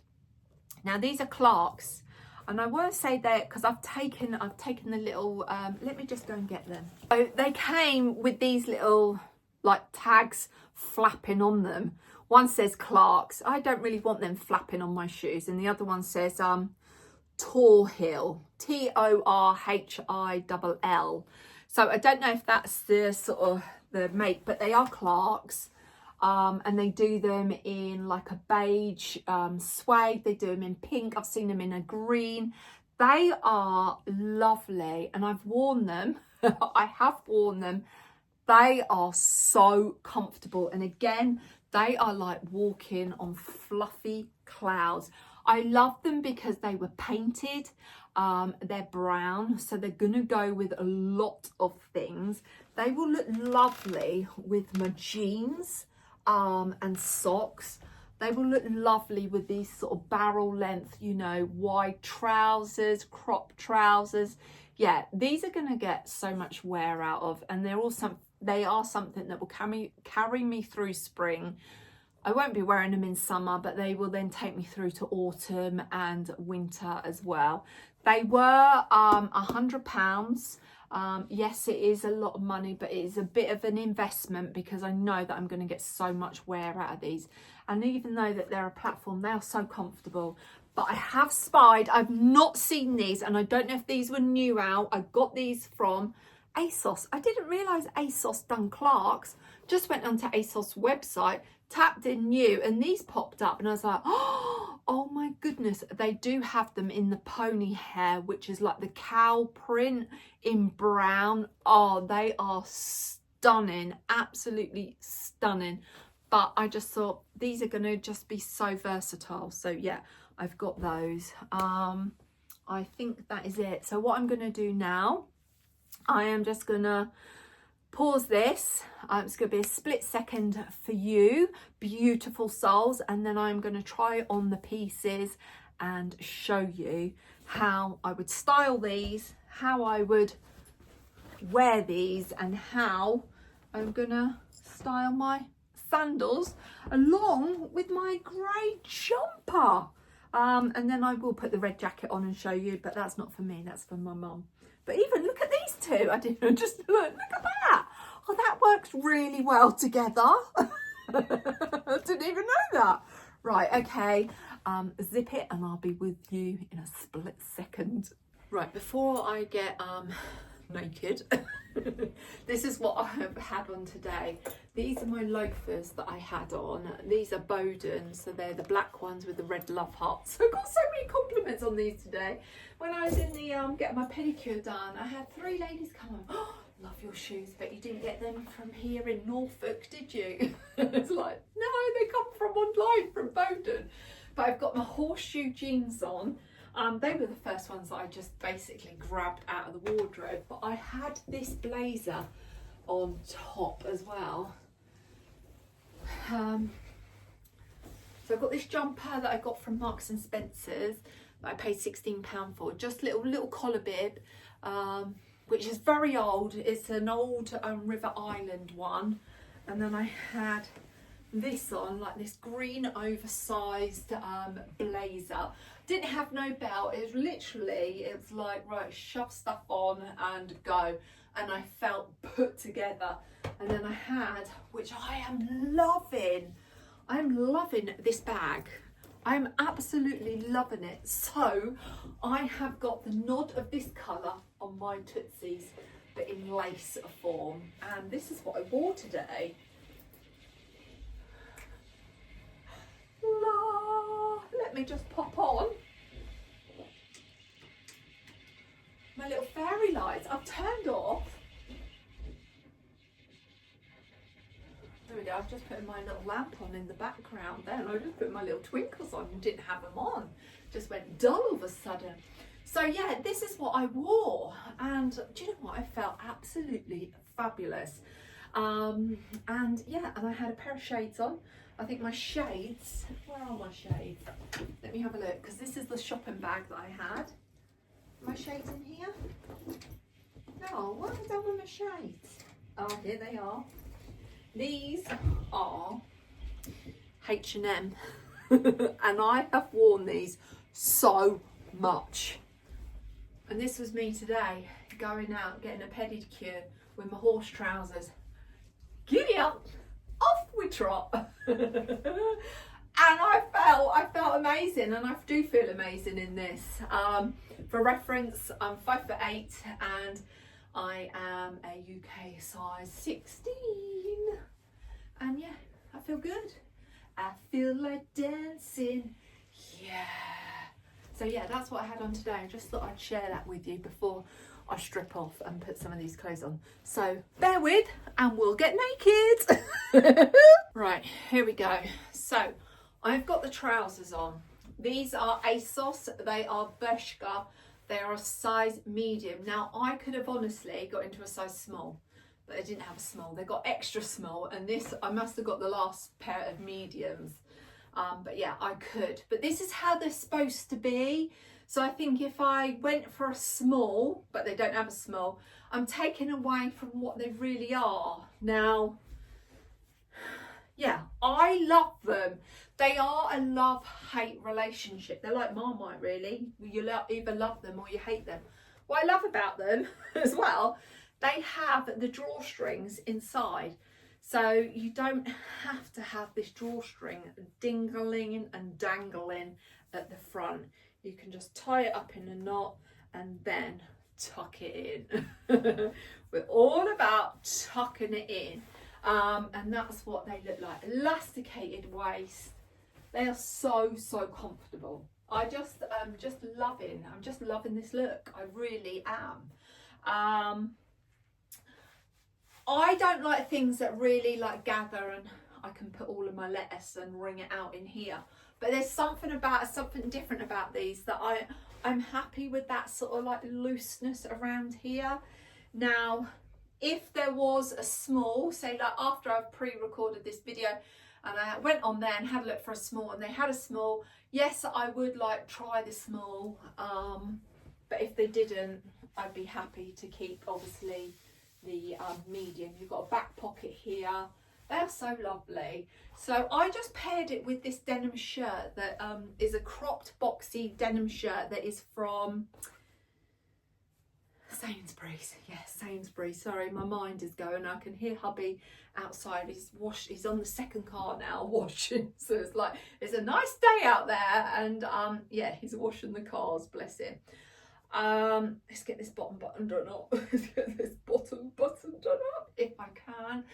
Now these are Clarks, and I won't say that because I've taken the little let me just go and get them. So they came with these little like tags flapping on them. One says Clarks. I don't really want them flapping on my shoes, and the other one says Torhill, Torhill. So I don't know if that's the sort of the make, but they are Clarks. And they do them in like a beige suede. They do them in pink. I've seen them in a green. They are lovely, and I've worn them. I have worn them. They are so comfortable, and again, they are like walking on fluffy clouds. I love them because they were painted. They're brown, so they're gonna go with a lot of things. They will look lovely with my jeans and socks. They will look lovely with these sort of barrel length, you know, wide trousers, crop trousers. Yeah, these are going to get so much wear out of, and they are something that will carry me through spring. I won't be wearing them in summer, but they will then take me through to autumn and winter as well. They were £100. Yes, it is a lot of money, but it is a bit of an investment because I know that I'm going to get so much wear out of these. And even though that they're a platform, they are so comfortable. But I have spied, I've not seen these, and I don't know if these were new out. I got these from ASOS. I didn't realise ASOS done Clarks. Just went onto ASOS website, tapped in new, and these popped up, and I was like, oh my goodness, they do have them in the pony hair, which is like the cow print in brown. Oh, they are stunning, absolutely stunning. But I just thought these are going to just be so versatile. So yeah, I've got those. I think that is it. So what I'm going to do now, I am just going to pause this. It's going to be a split second for you, beautiful souls, and then I'm going to try on the pieces and show you how I would style these, how I would wear these, and how I'm going to style my sandals along with my grey jumper. And then I will put the red jacket on and show you, but that's not for me, that's for my mum. But even look at these two. I didn't just look at that. Oh, that works really well together. I didn't even know that. Right, okay. Zip it and I'll be with you in a split second. Right, before I get naked, this is what I have had on today. These are my loafers that I had on. These are Bowden's, so they're the black ones with the red love hearts. I got so many compliments on these today. When I was in the getting my pedicure done, I had 3 ladies come on. Oh, love your shoes, but you didn't get them from here in Norfolk, did you? It's like, no, they come from online from Bowden. But I've got my horseshoe jeans on. They were the first ones that I just basically grabbed out of the wardrobe, but I had this blazer on top as well. So I've got this jumper that I got from Marks and Spencer's that I paid £16 for, just little collar bib, which is very old. It's an old River Island one. And then I had this on, like this green oversized blazer. Didn't have no belt. It was literally, it's like, right, shove stuff on and go. And I felt put together. And then I had, which I am loving this bag. I'm absolutely loving it. So I have got the nod of this colour on my Tootsies, but in lace form. And this is what I wore today. Let me just pop on my little fairy lights. I've turned off. There we go. I've just put my little lamp on in the background then. I just put my little twinkles on and didn't have them on. Just went dull all of a sudden. So yeah, this is what I wore. And do you know what? I felt absolutely fabulous. And yeah, and I had a pair of shades on. I think my shades, where are my shades? Let me have a look, because this is the shopping bag that I had. My shades in here? No, what have I done with my shades? Oh, here they are. These are H&M. And I have worn these so much. And this was me today, going out, getting a pedicure with my horse trousers. Giddy up! Off we trot. And I felt amazing, and I do feel amazing in this. For reference, I'm 5'8" and I am a UK size 16. And yeah, I feel good. I feel like dancing. Yeah. So yeah, that's what I had on today. I just thought I'd share that with you before I strip off and put some of these clothes on. So bear with and we'll get naked. Right, here we go. So I've got the trousers on. These are ASOS. They are Bershka They are a size medium. Now, I could have honestly got into a size small, but they didn't have a small. They got extra small, and this, I must have got the last pair of mediums. But yeah, I could. But this is how they're supposed to be. So I think if I went for a small, but they don't have a small, I'm taking away from what they really are. Now, yeah, I love them. They are a love-hate relationship. They're like Marmite, really. You either love them or you hate them. What I love about them as well, they have the drawstrings inside. So you don't have to have this drawstring dingling and dangling at the front. You can just tie it up in a knot and then tuck it in. We're all about tucking it in. And that's what they look like. Elasticated waist. They are so comfortable. I'm just loving this look. I really am. I don't like things that really like gather and I can put all of my lettuce and wring it out in here. But there's something different about these that I'm happy with, that sort of like looseness around here. Now, if there was a small, say like after I've pre-recorded this video and I went on there and had a look for a small and they had a small, yes, I would like try the small. But if they didn't, I'd be happy to keep obviously the medium. You've got a back pocket here. They're so lovely. So I just paired it with this denim shirt that is a cropped boxy denim shirt that is from Sainsbury's. Yes, Sainsbury's. Sorry, my mind is going. I can hear hubby outside. He's on the second car now washing. So it's like, it's a nice day out there, and yeah, he's washing the cars, bless him. Let's get this bottom button done up. Let's get this bottom button done up if I can.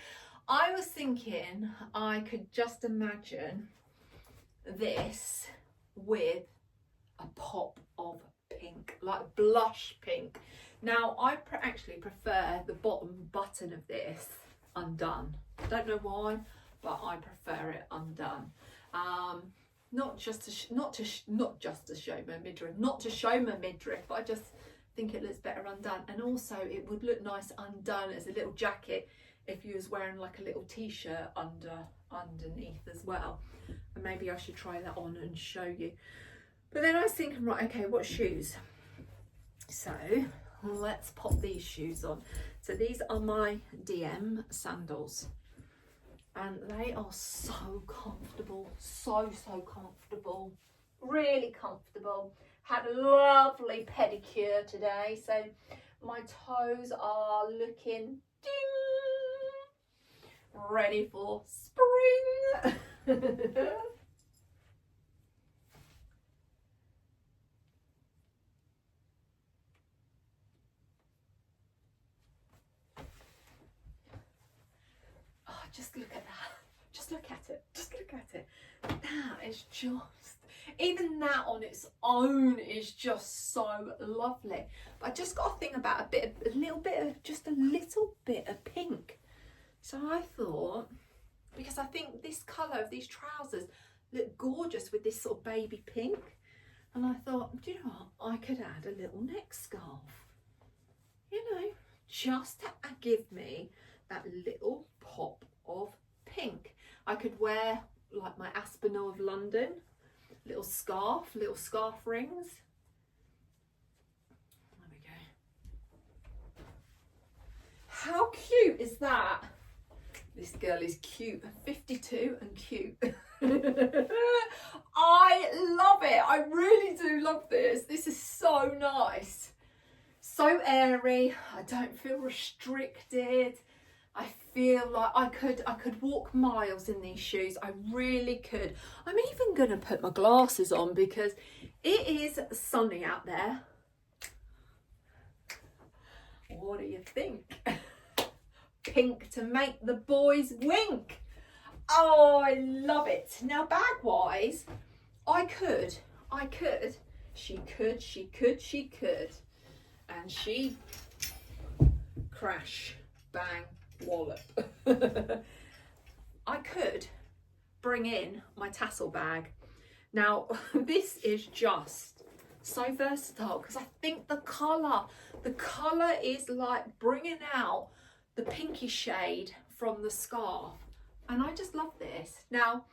I was thinking I could just imagine this with a pop of pink, like blush pink. Now, I actually prefer the bottom button of this undone. I don't know why, but I prefer it undone. Not just to show my midriff, but I just think it looks better undone. And also, it would look nice undone as a little jacket if you was wearing like a little t-shirt underneath as well. And maybe I should try that on and show you. But then I was thinking, right, okay, what shoes? So let's pop these shoes on. So these are my DM sandals, and they are so comfortable, so comfortable, really comfortable. Had a lovely pedicure today, so my toes are looking ding, ready for spring. Just look at that. Just look at it. Just look at it. That is just, even that on its own is just so lovely. But I just got a thing about a little bit of pink. So I thought, because I think this colour of these trousers look gorgeous with this sort of baby pink. And I thought, do you know what? I could add a little neck scarf. You know, just to give me that little pop of pink. I could wear like my Aspinall of London, little scarf rings. There we go. How cute is that? This girl is cute, 52 and cute. I love it. I really do love this. This is so nice. So airy. I don't feel restricted. I feel like I could walk miles in these shoes. I really could. I'm even going to put my glasses on because it is sunny out there. What do you think? Pink to make the boys wink. Oh, I love it. Now, bag-wise, she could. And she crash, bang, wallop. I could bring in my tassel bag. Now, this is just So versatile, because I think the colour is like bringing out the pinky shade from the scarf. And I just love this. Now,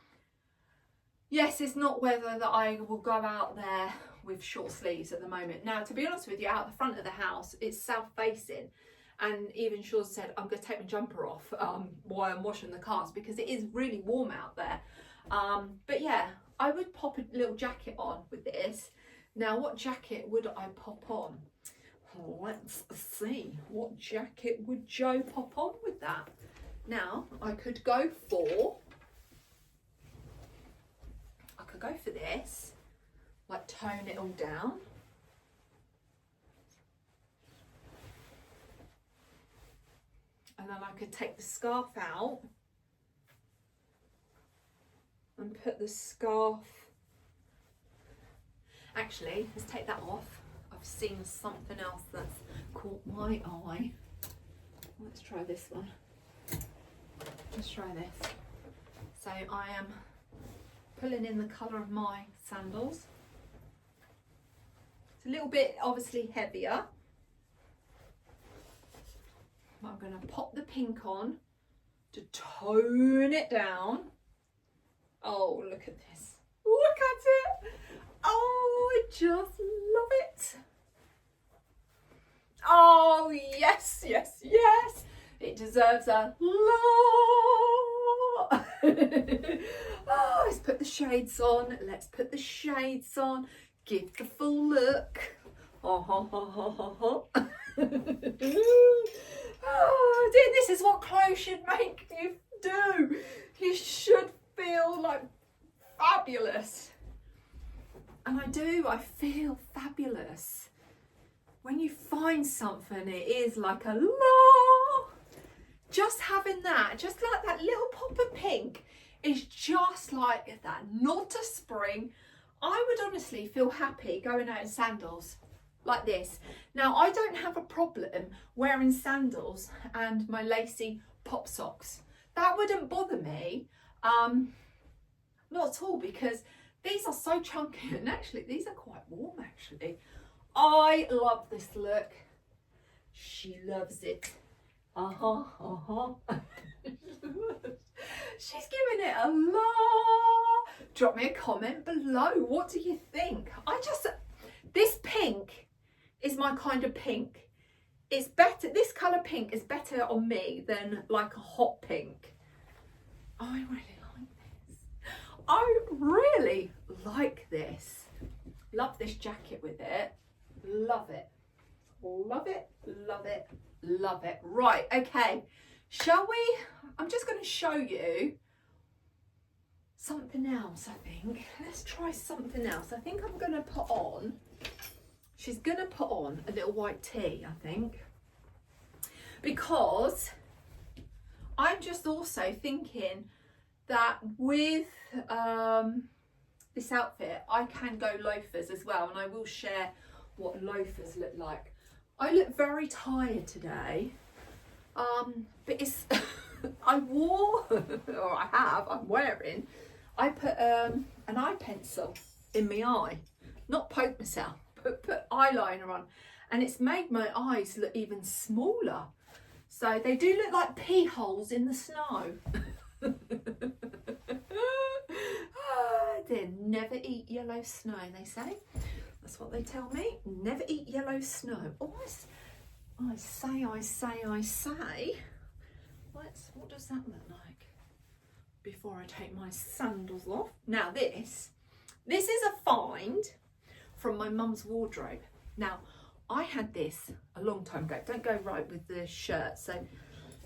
yes, it's not weather that I will go out there with short sleeves at the moment. Now, to be honest with you, out the front of the house, it's south facing. And even Sean said, I'm going to take my jumper off while I'm washing the cars, because it is really warm out there. But yeah, I would pop a little jacket on with this. Now, what jacket would I pop on? Let's see. What jacket would Joe pop on with that? Now, I could go for this, like tone it all down. And then I could take the scarf out and put the scarf. Actually, let's take that off. I've seen something else that's caught my eye. Let's try this one. Let's try this. So I am pulling in the colour of my sandals. It's a little bit obviously heavier. I'm going to pop the pink on to tone it down. Oh, look at this. Look at it. Oh, I just love it. Oh, yes, yes, yes. It deserves a lot. Oh, let's put the shades on. Let's put the shades on. Give the full look. Oh, ho, ho, ho, ho, ho. Oh, dear, this is what clothes should make you do. You should feel like fabulous. And I do, I feel fabulous. When you find something, it is like a la. Just having that, just like that little pop of pink, is just like that nod to spring. I would honestly feel happy going out in sandals like this. Now, I don't have a problem wearing sandals and my lacy pop socks. That wouldn't bother me. Not at all, because these are so chunky, and actually these are quite warm actually. I love this look. She loves it. She's giving it a lot. Drop me a comment below. What do you think? This pink is my kind of pink. It's better, this colour pink is better on me than like a hot pink. I really like this. I really like this. Love this jacket with it. Love it. Love it, love it, love it. Right, okay. Shall we? I'm just going to show you something else, I think. Let's try something else. I think I'm going to put on, she's going to put on a little white tee, I think. Because I'm just also thinking that with this outfit, I can go loafers as well. And I will share what loafers look like. I look very tired today. But it's, I'm wearing, I put an eye pencil in my eye, not poke myself, but put eyeliner on, and it's made my eyes look even smaller. So they do look like pea holes in the snow. They never eat yellow snow, they say. That's what they tell me. Never eat yellow snow. Oh, I say. What does that look like? Before I take my sandals off. Now this is a find from my mum's wardrobe. Now, I had this a long time ago. Don't go right with the shirt. So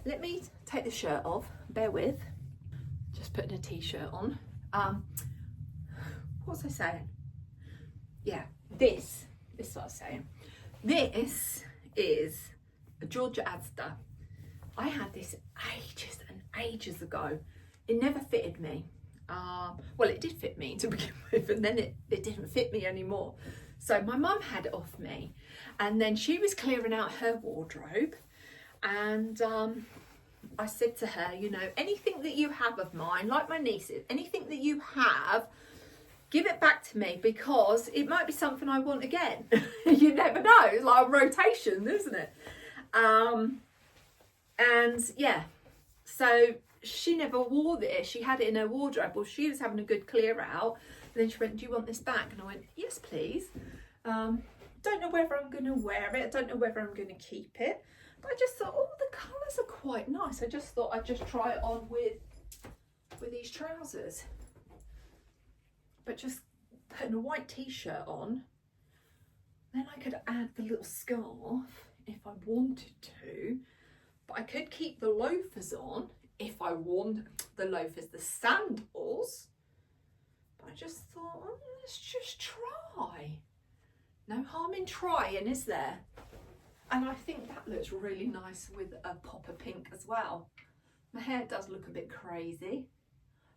let me take the shirt off. Bear with. Just putting a t-shirt on. What was I saying? Yeah, this is what I was saying. This is a Georgia Asda. I had this ages and ages ago. It never fitted me. Well, it did fit me to begin with, and then it didn't fit me anymore. So my mum had it off me, and then she was clearing out her wardrobe, and I said to her, you know, anything that you have of mine, like my nieces, anything that you have, give it back to me, because it might be something I want again. You never know. It's like a rotation, isn't it? And yeah, so she never wore this. She had it in her wardrobe. Well, she was having a good clear out. And then she went, do you want this back? And I went, yes, please. Don't know whether I'm going to wear it. I don't know whether I'm going to keep it. But I just thought, oh, the colours are quite nice. I just thought I'd just try it on with these trousers. But just putting a white t-shirt on, then I could add the little scarf if I wanted to. But I could keep the loafers on if I want the loafers, the sandals. But I just thought, oh, let's just try. No harm in trying, is there? And I think that looks really nice with a pop of pink as well. My hair does look a bit crazy,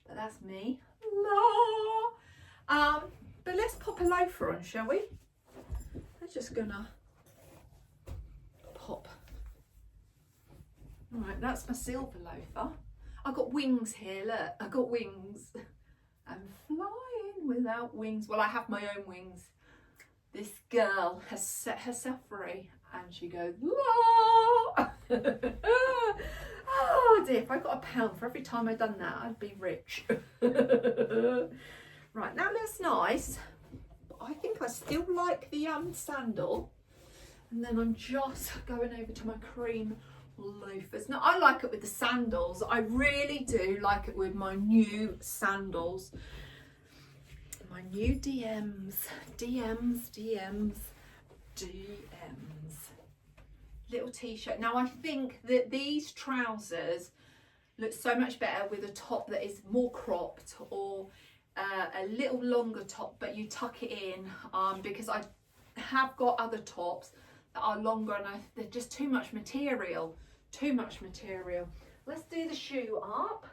but that's me. La. But let's pop a loafer on, shall we? I'm just gonna pop. All right, that's my silver loafer. I got wings here, look, I got wings. I'm flying without wings. Well, I have my own wings. This girl has set herself free and she goes, whoa! Oh dear, if I got £1 for every time I'd done that, I'd be rich. Right, that looks nice. But I think I still like the sandal. And then I'm just going over to my cream loafers. Now, I like it with the sandals. I really do like it with my new sandals. My new DMs. Little t-shirt. Now, I think that these trousers look so much better with a top that is more cropped, or a little longer top, but you tuck it in, because I have got other tops that are longer and they're just too much material. Let's do the shoe up.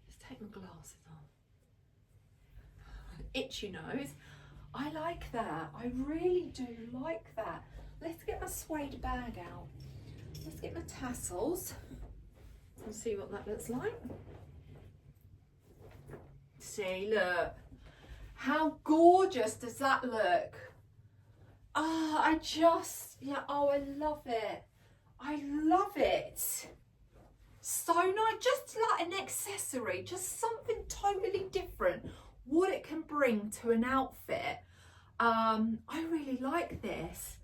Let's take my glasses on. Itchy nose. I like that. I really do like that. Let's get my suede bag out. Let's get my tassels and see what that looks like. See, look. How gorgeous does that look? Oh, I love it. I love it. So nice, just like an accessory, just something totally different. What it can bring to an outfit. I really like this.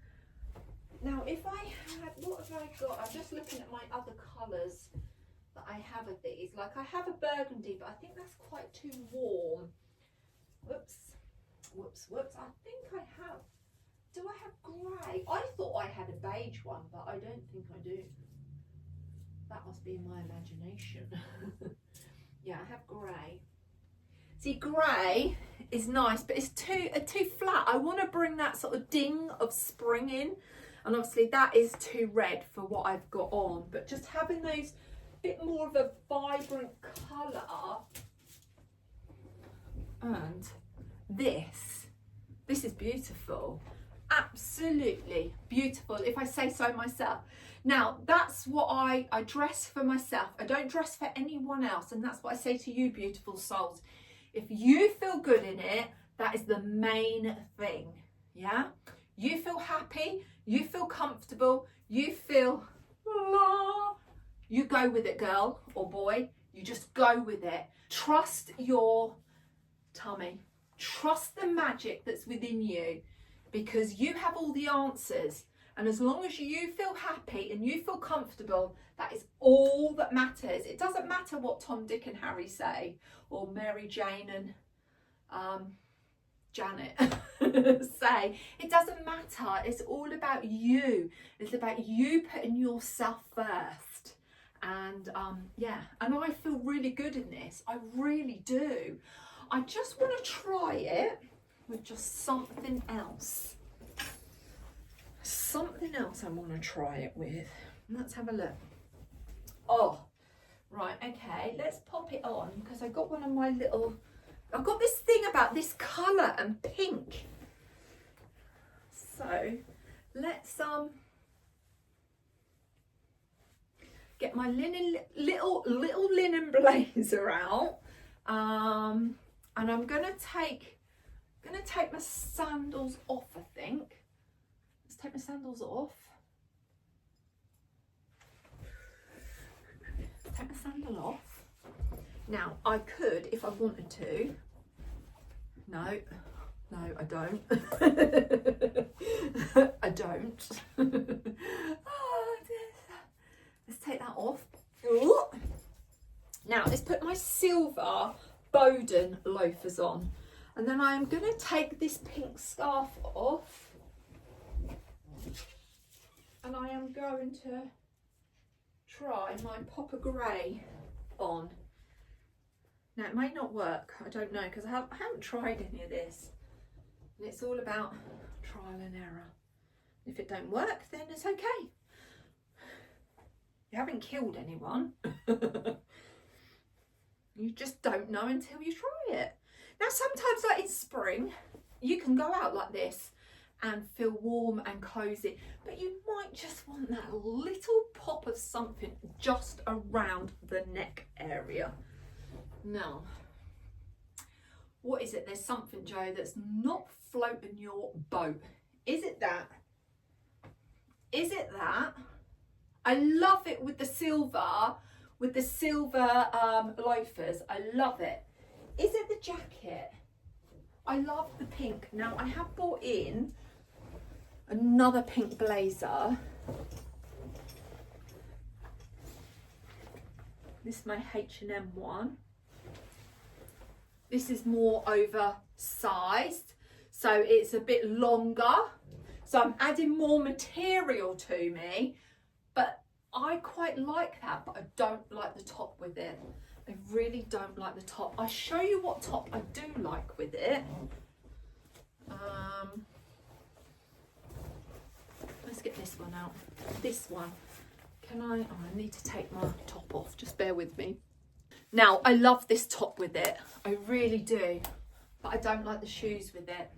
Now, if I had, what have I got? I'm just looking at my other colours that I have of these. Like, I have a burgundy, but I think that's quite too warm. Whoops. I think I have. Do I have grey? I thought I had a beige one, but I don't think I do. That must be in my imagination. Yeah, I have grey. See, grey is nice, but it's too flat. I want to bring that sort of ding of spring in. And obviously that is too red for what I've got on. But just having those bit more of a vibrant colour. And this is beautiful. Absolutely beautiful, if I say so myself. Now, that's what I dress for myself. I don't dress for anyone else. And that's what I say to you, beautiful souls. If you feel good in it, that is the main thing. Yeah? You feel happy, you feel comfortable, you feel la. You go with it, girl or boy. You just go with it. Trust your tummy. Trust the magic that's within you, because you have all the answers. And as long as you feel happy and you feel comfortable, that is all that matters. It doesn't matter what Tom, Dick and Harry say, or Mary Jane and Janet say. It doesn't matter. It's all about you. It's about you putting yourself first. And yeah, and I feel really good in this. I really do. I just want to try it with just something else. Something else I want to try it with. Let's have a look. Oh, right, okay, let's pop it on, because I got one of my little, I've got this thing about this colour and pink. So let's get my little linen blazer out, and I'm gonna take my sandals off, I think. Let's take my sandals off. Take my sandal off. Now I could, if I wanted to. No, I don't. I don't. Oh, let's take that off. Ooh. Now let's put my silver Bowden loafers on, and then I am going to take this pink scarf off, and I am going to try my Popper Grey on. Now it may not work, I don't know, because I haven't tried any of this, and it's all about trial and error. If it don't work, then it's okay. You haven't killed anyone. You just don't know until you try it. Now sometimes, like in spring, you can go out like this and feel warm and cozy, but you might just want that little pop of something just around the neck area. Now, what is it? There's something, Joe, that's not floating your boat. Is it that? Is it that? I love it with the silver, loafers. I love it. Is it the jacket? I love the pink. Now, I have bought in another pink blazer. This is my H&M one. This is more oversized, so it's a bit longer. So I'm adding more material to me, but I quite like that, but I don't like the top with it. I really don't like the top. I'll show you what top I do like with it. Let's get this one out. This one. Oh, I need to take my top off. Just bear with me. Now, I love this top with it. I really do. But I don't like the shoes with it.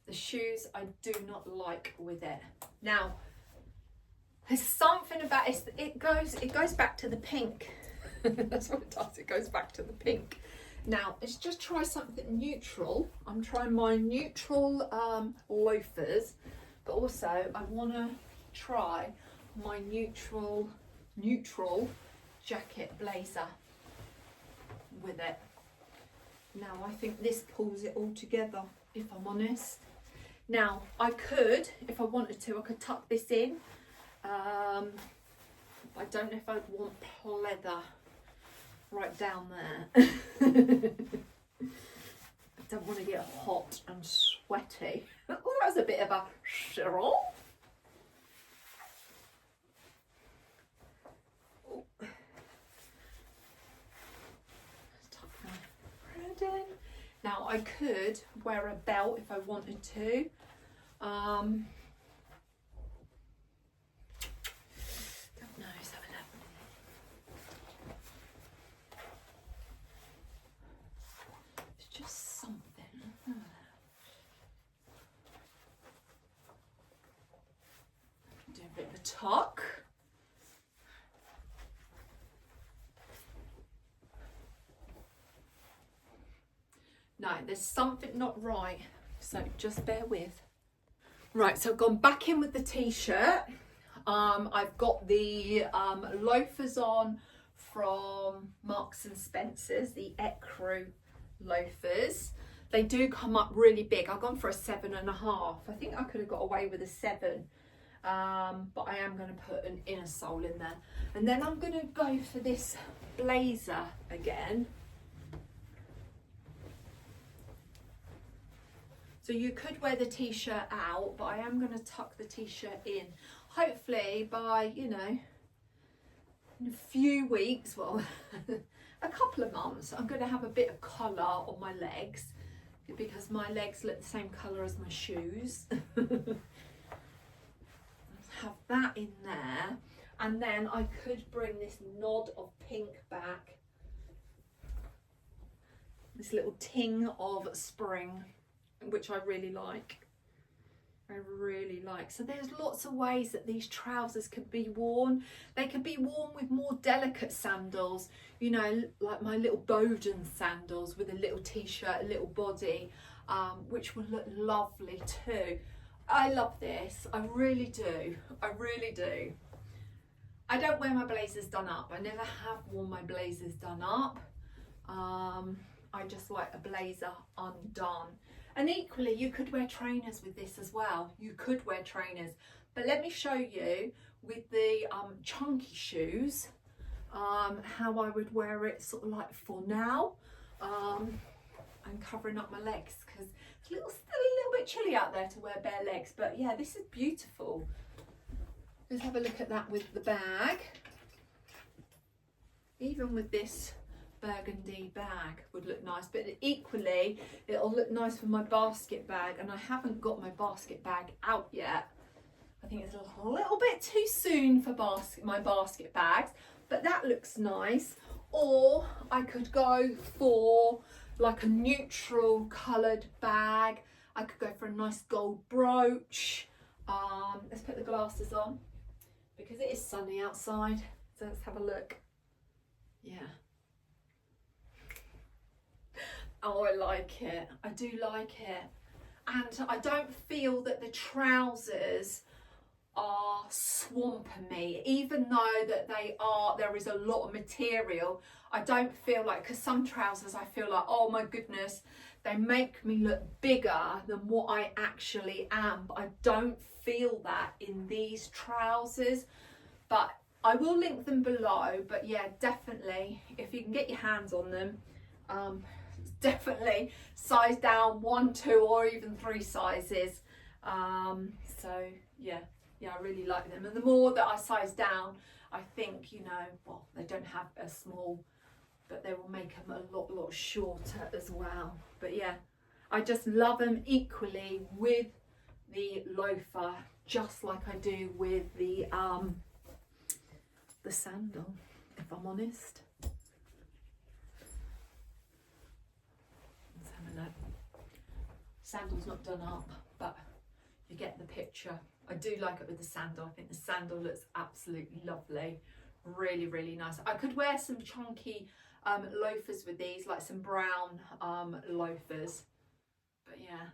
The shoes I do not like with it. Now, there's something about it. It goes back to the pink. That's what it does. It goes back to the pink. Now, let's just try something neutral. I'm trying my neutral loafers, but also I want to try my neutral jacket blazer with it. Now I think this pulls it all together, if I'm honest. Now I could, if I wanted to, I could tuck this in. I don't know if I'd want pleather right down there. I don't want to get hot and sweaty. Oh, that was a bit of a shrill. Now I could wear a belt if I wanted to. Don't know, is that enough? It's just something. Do a bit of a tuck. No, there's something not right, so just bear with. Right, so I've gone back in with the t-shirt. I've got the loafers on from Marks and Spencer's, the Ecru loafers. They do come up really big. I've gone for a 7.5. I think I could have got away with a 7, but I am going to put an inner sole in there. And then I'm going to go for this blazer again. So you could wear the t-shirt out, but I am going to tuck the t-shirt in. Hopefully by, you know, in a few weeks, well, a couple of months, I'm going to have a bit of colour on my legs, because my legs look the same colour as my shoes. Have that in there, and then I could bring this nod of pink back, this little ting of spring, which I really like. I really like. So there's lots of ways that these trousers could be worn. They could be worn with more delicate sandals, you know, like my little Bowden sandals with a little t-shirt, a little body, which would look lovely too. I love this. I really do. I really do. I don't wear my blazers done up. I never have worn my blazers done up. I just like a blazer undone. And equally, you could wear trainers with this as well. You could wear trainers. But let me show you with the chunky shoes, how I would wear it sort of like for now. I'm covering up my legs because it's still a little bit chilly out there to wear bare legs. But yeah, this is beautiful. Let's have a look at that with the bag. Even with this burgundy bag would look nice, but equally it'll look nice with my basket bag, and I haven't got my basket bag out yet. I think it's a little bit too soon for my basket bags, but that looks nice. Or I could go for like a neutral coloured bag. I could go for a nice gold brooch. Let's put the glasses on because it is sunny outside, so let's have a look. Yeah. Oh, I like it. I do like it. And I don't feel that the trousers are swamping me, even though that there is a lot of material. I don't feel like, because some trousers I feel like, oh my goodness, they make me look bigger than what I actually am. But I don't feel that in these trousers. But I will link them below. But yeah, definitely, if you can get your hands on them, definitely size down 1, 2 or even 3 sizes. So yeah, I really like them, and the more that I size down, I think, you know, well, they don't have a small, but they will make them a lot shorter as well. But yeah, I just love them equally with the loafer, just like I do with the sandal, if I'm honest. Sandal's not done up, but you get the picture. I do like it with the sandal. I think the sandal looks absolutely lovely. Really nice. I could wear some chunky loafers with these, like some brown loafers. But yeah.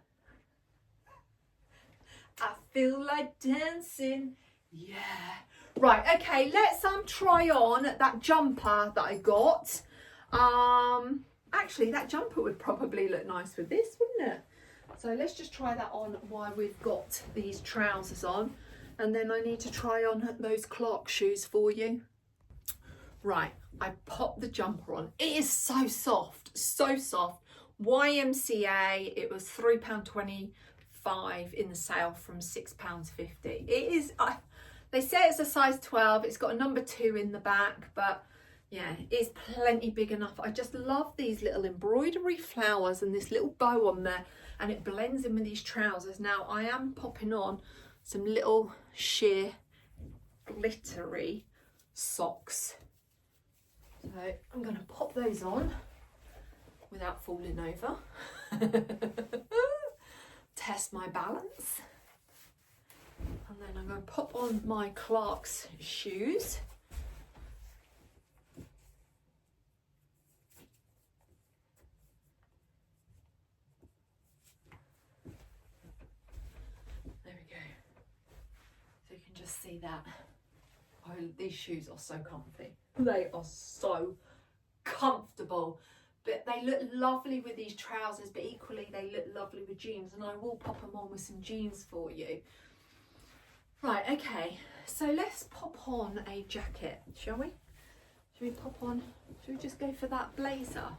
I feel like dancing. Yeah. Right, okay, let's try on that jumper that I got. Actually, that jumper would probably look nice with this, wouldn't it? So let's just try that on while we've got these trousers on, and then I need to try on those Clark shoes for you. Right, I popped the jumper on. It is so soft, so soft. YMCA, it was £3.25 in the sale from £6.50. It is, they say it's a size 12, it's got a number 2 in the back, but yeah, it's plenty big enough. I just love these little embroidery flowers and this little bow on there, and it blends in with these trousers. Now I am popping on some little sheer glittery socks. So I'm going to pop those on without falling over. Test my balance. And then I'm going to pop on my Clark's shoes. See that? Oh, these shoes are so comfy. They are so comfortable, but they look lovely with these trousers, but equally they look lovely with jeans, and I will pop them on with some jeans for you. Right, okay, so let's pop on a jacket, shall we? Should we pop on, should we just go for that blazer?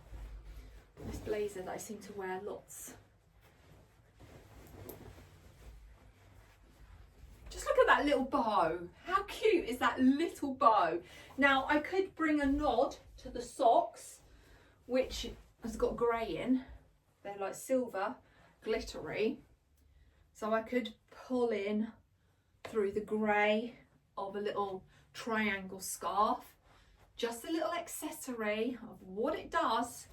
This blazer that I seem to wear lots. Just look at that little bow. How cute is that little bow? Now I could bring a nod to the socks, which has got grey in. They're like silver, glittery. So I could pull in through the grey of a little triangle scarf. Just a little accessory of what it does.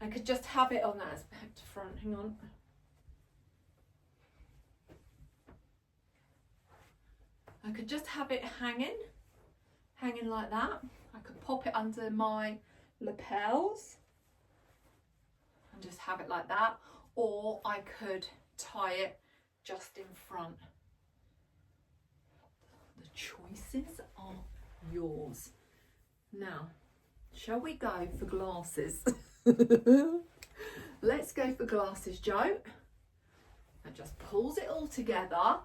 I could just have it on that as back to front. Hang on. I could just have it hanging like that. I could pop it under my lapels and just have it like that, or I could tie it just in front. The choices are yours. Now, shall we go for glasses? Let's go for glasses, Joe. That just pulls it all together.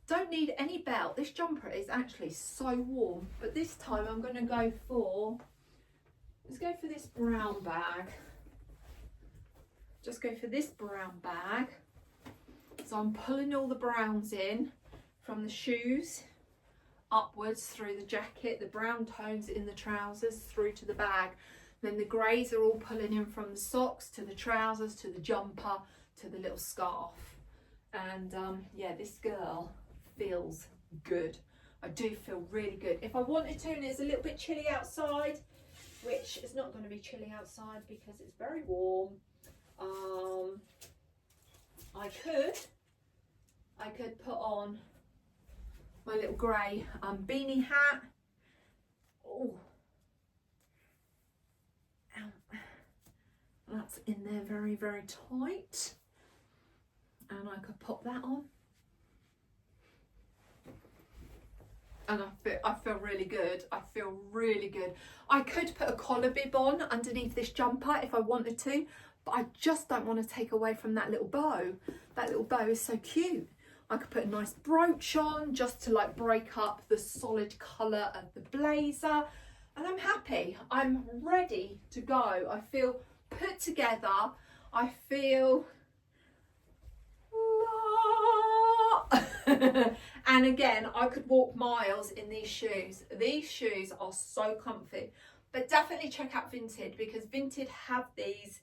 Don't need any belt. This jumper is actually so warm, but this time I'm going to go for, let's go for this brown bag. Just go for this brown bag. So I'm pulling all the browns in from the shoes upwards through the jacket, the brown tones in the trousers through to the bag. Then the greys are all pulling in from the socks to the trousers to the jumper to the little scarf. And yeah, this girl feels good. I do feel really good. If I wanted to, and it's a little bit chilly outside, which is not going to be chilly outside because it's very warm, I could put on my little grey beanie hat. Oh, that's in there very, very tight, and I could pop that on, and I feel really good. I feel really good. I could put a collar bib on underneath this jumper if I wanted to, but I just don't want to take away from that little bow. That little bow is so cute. I could put a nice brooch on just to like break up the solid colour of the blazer, and I'm happy. I'm ready to go. I feel put together. I feel and again, I could walk miles in these shoes. These shoes are so comfy. But definitely check out Vinted, because Vinted have these,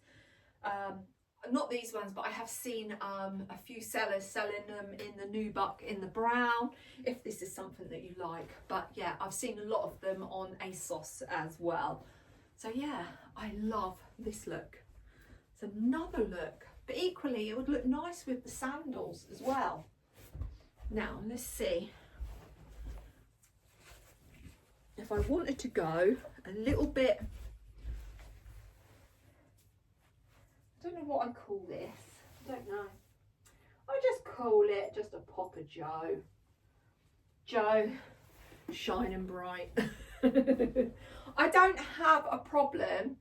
not these ones, but I have seen a few sellers selling them in the nubuck in the brown, if this is something that you like. But yeah, I've seen a lot of them on ASOS as well. So yeah, I love this look. It's another look, but equally it would look nice with the sandals as well. Now let's see if I wanted to go a little bit, I don't know what I call this, I don't know, I just call it just a pop of Joe. Joe shining bright. I don't have a problem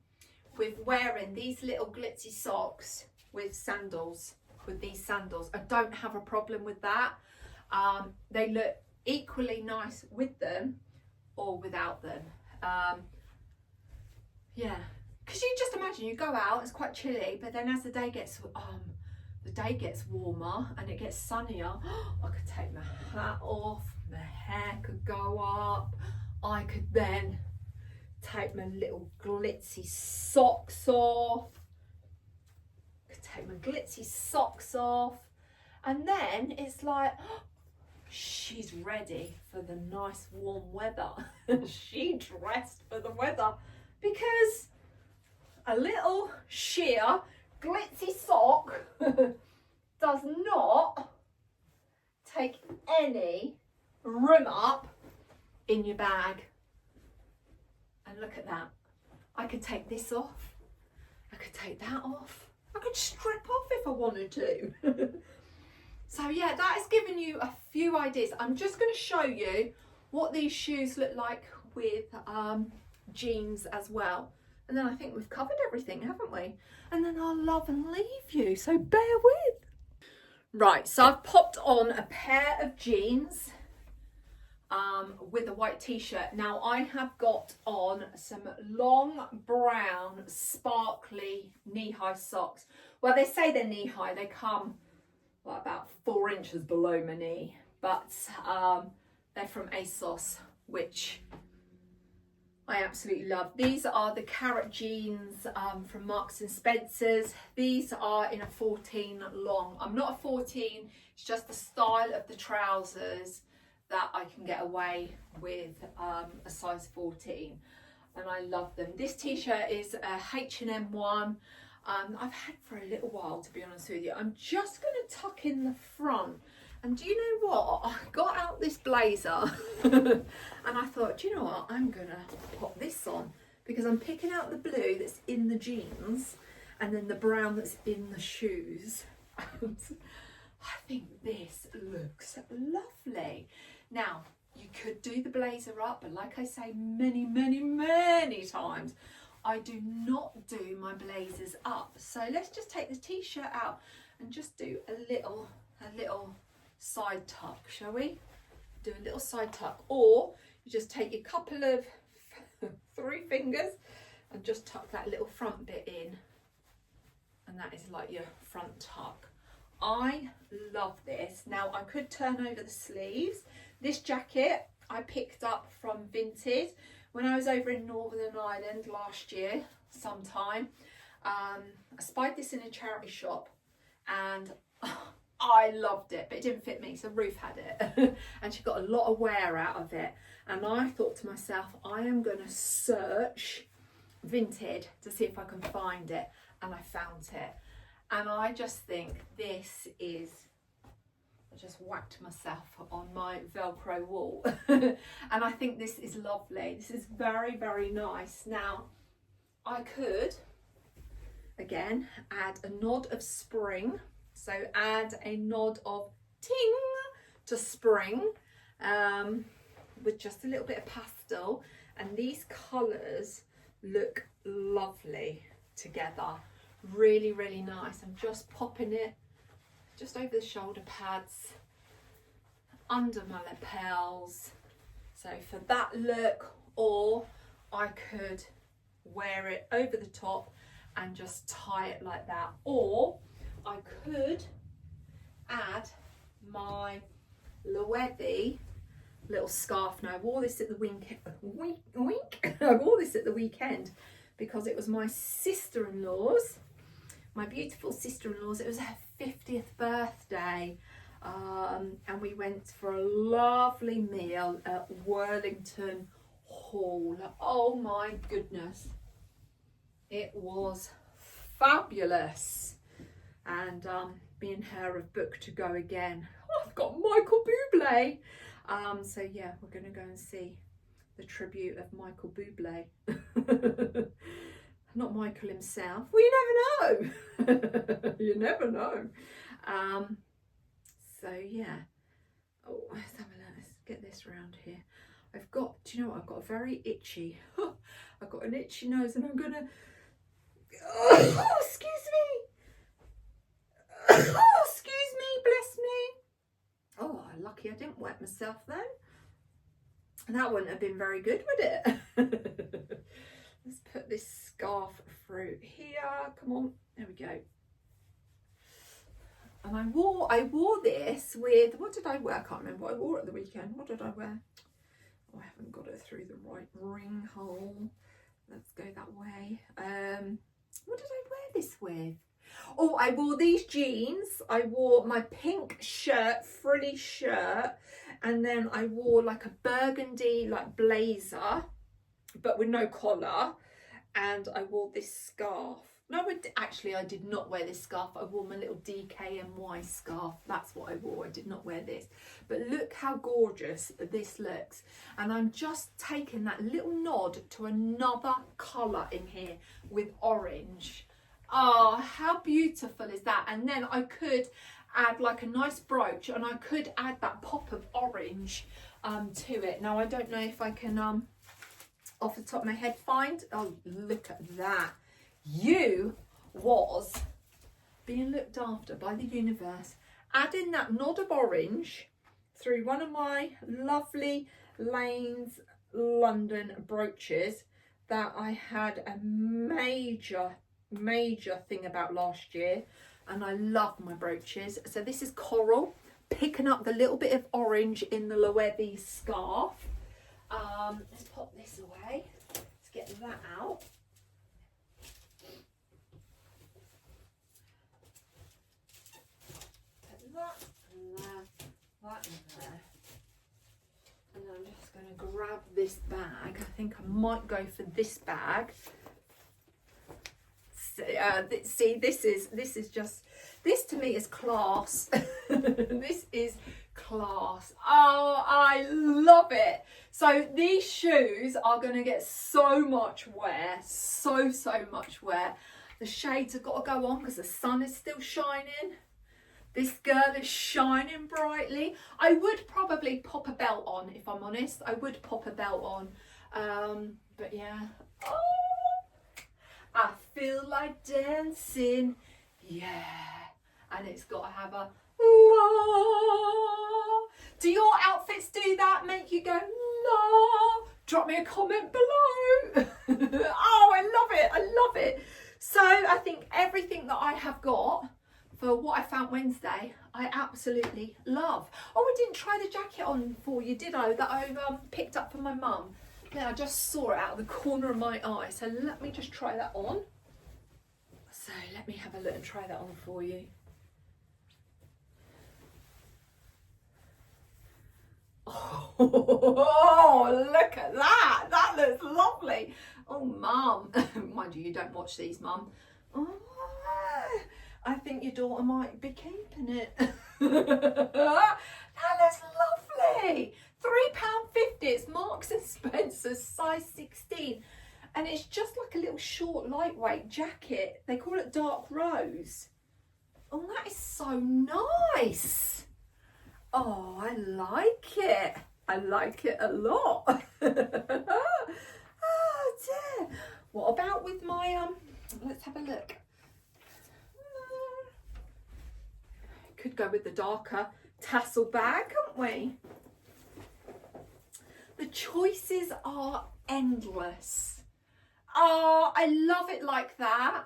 with wearing these little glitzy socks with sandals, with these sandals. I don't have a problem with that. They look equally nice with them or without them. Yeah, because you just imagine you go out, it's quite chilly, but then as the day gets warmer and it gets sunnier, I could take my hat off, my hair could go up, I could then take my little glitzy socks off, and then it's like, she's ready for the nice warm weather. She dressed for the weather, because a little sheer glitzy sock does not take any room up in your bag. And look at that. I could take this off, I could take that off, I could strip off if I wanted to. So yeah, that has given you a few ideas. I'm just going to show you what these shoes look like with jeans as well. And then I think we've covered everything, haven't we? And then I'll love and leave you, so bear with. Right, so I've popped on a pair of jeans with a white t-shirt. Now I have got on some long brown sparkly knee-high socks. Well, they say they're knee-high, they come like about 4 inches below my knee, but they're from ASOS, which I absolutely love. These are the carrot jeans from Marks and Spencer's. These are in a 14 long. I'm not a 14, it's just the style of the trousers that I can get away with a size 14, and I love them. This t-shirt is a H&M one. I've had for a little while, to be honest with you. I'm just going to tuck in the front And do you know what? I got out this blazer and I thought, do you know what? I'm gonna pop this on because I'm picking out the blue that's in the jeans and then the brown that's in the shoes. And I think this looks lovely. Now, you could do the blazer up, but like I say many, many, many times, I do not do my blazers up. So let's just take the t-shirt out and just do a little side tuck, shall we? Do a little side tuck, or you just take your couple of 3 fingers and just tuck that little front bit in, and that is like your front tuck. I love this. Now I could turn over the sleeves. This jacket I picked up from Vinted when I was over in Northern Ireland last year sometime. I spied this in a charity shop and I loved it, but it didn't fit me, so Ruth had it and she got a lot of wear out of it. And I thought to myself, I am going to search Vinted to see if I can find it, and I found it. And I just think this is, I just whacked myself on my Velcro wall. And I think this is lovely. This is very, very nice. Now, I could, again, add a nod of spring. So add a nod of ting to spring with just a little bit of pastel. And these colours look lovely together. Really, really nice. I'm just popping it just over the shoulder pads, under my lapels. So for that look, or I could wear it over the top and just tie it like that, or I could add my Loewe little scarf. Now I wore this at the I wore this at the weekend because it was my sister-in-law's, my beautiful sister-in-law's. It was her 50th birthday, and we went for a lovely meal at Worlington Hall. Oh my goodness, it was fabulous. And me and her have booked to go again. Oh, I've got Michael Bublé. So yeah, we're going to go and see the tribute of Michael Bublé. Not Michael himself. Well, you never know. You never know. So yeah. Oh, let's have a look. Let's get this round here. I've got, do you know what? I've got a very itchy. I've got an itchy nose, and I'm gonna. Oh, excuse me. Oh, excuse me, bless me. Oh, lucky I didn't wet myself then. That wouldn't have been very good, would it? Let's put this scarf through here. Come on, there we go. And I wore this with, what did I wear? I can't remember what I wore at the weekend. What did I wear? Oh, I haven't got it through the right ring hole. Let's go that way. What did I wear this with? Oh, I wore these jeans. I wore my pink shirt, frilly shirt, and then I wore like a burgundy like blazer, but with no collar, and I wore this scarf. No, actually I did not wear this scarf. I wore my little DKNY scarf. That's what I wore. I did not wear this. But look how gorgeous this looks. And I'm just taking that little nod to another colour in here with orange. Oh, how beautiful is that? And then I could add like a nice brooch, and I could add that pop of orange to it. Now I don't know if I can off the top of my head find. Oh, look at that. You was being looked after by the universe, adding that nod of orange through one of my lovely Lane's London brooches that I had a major thing about last year, and I love my brooches. So this is coral, picking up the little bit of orange in the Loewe scarf. Let's pop this away. Let's get that out. Put that in there, that in there. And then I'm just going to grab this bag. I think I might go for this bag. See, this to me is class. This is class. Oh, I love it. So these shoes are going to get so much wear, so much wear. The shades have got to go on because the sun is still shining. This girl is shining brightly. I would probably pop a belt on, if I'm honest. I would pop a belt on. But yeah. Oh, I feel like dancing. Yeah. And it's got to have a la. Do your outfits do that? Make you go la? Drop me a comment below. Oh, I love it. I love it. So I think everything that I have got for what I found Wednesday, I absolutely love. Oh, I didn't try the jacket on for you, did I? That I picked up for my mum. Yeah, I just saw it out of the corner of my eye. So let me just try that on. So let me have a look and try that on for you. Oh, look at that. That looks lovely. Oh, Mum. Mind you, you don't watch these, Mum. Oh, I think your daughter might be keeping it. That looks lovely. £3.50. It's Marks and Spencer's size 16. And it's just like a little short, lightweight jacket. They call it dark rose. Oh, that is so nice. Oh, I like it. I like it a lot. Oh dear. What about with my let's have a look. Could go with the darker tassel bag, couldn't we? The choices are endless. Oh, I love it like that.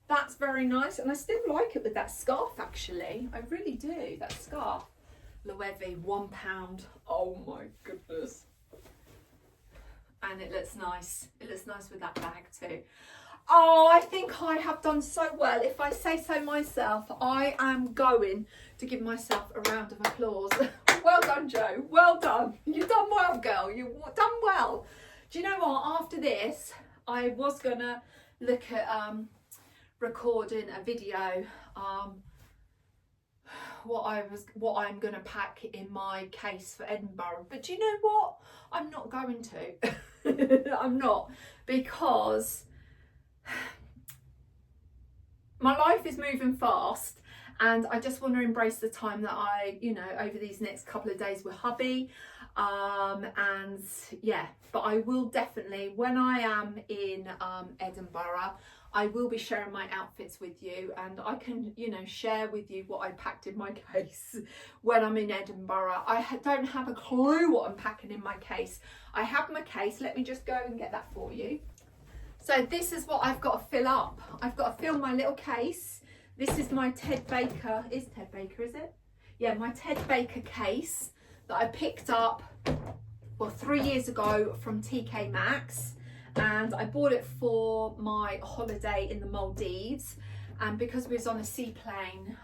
That's very nice. And I still like it with that scarf, actually. I really do, that scarf. Loewe, £1. Oh my goodness. And it looks nice. It looks nice with that bag too. Oh, I think I have done so well. If I say so myself, I am going to give myself a round of applause. Well done, Jo. Well done. You've done well, girl. You've done well. Do you know what? After this, I was going to look at recording a video what I'm going to pack in my case for Edinburgh. But do you know what? I'm not going to. I'm not, because my life is moving fast and I just want to embrace the time that I, over these next couple of days with hubby. And yeah, but I will definitely, when I am in Edinburgh, I will be sharing my outfits with you, and I can, share with you what I packed in my case when I'm in Edinburgh. I don't have a clue what I'm packing in my case. I have my case. Let me just go and get that for you. So this is what I've got to fill up. I've got to fill my little case. This is my Ted Baker. Is Ted Baker, is it? Yeah, my Ted Baker case that I picked up, 3 years ago from TK Maxx. And I bought it for my holiday in the Maldives, and because we was on a seaplane,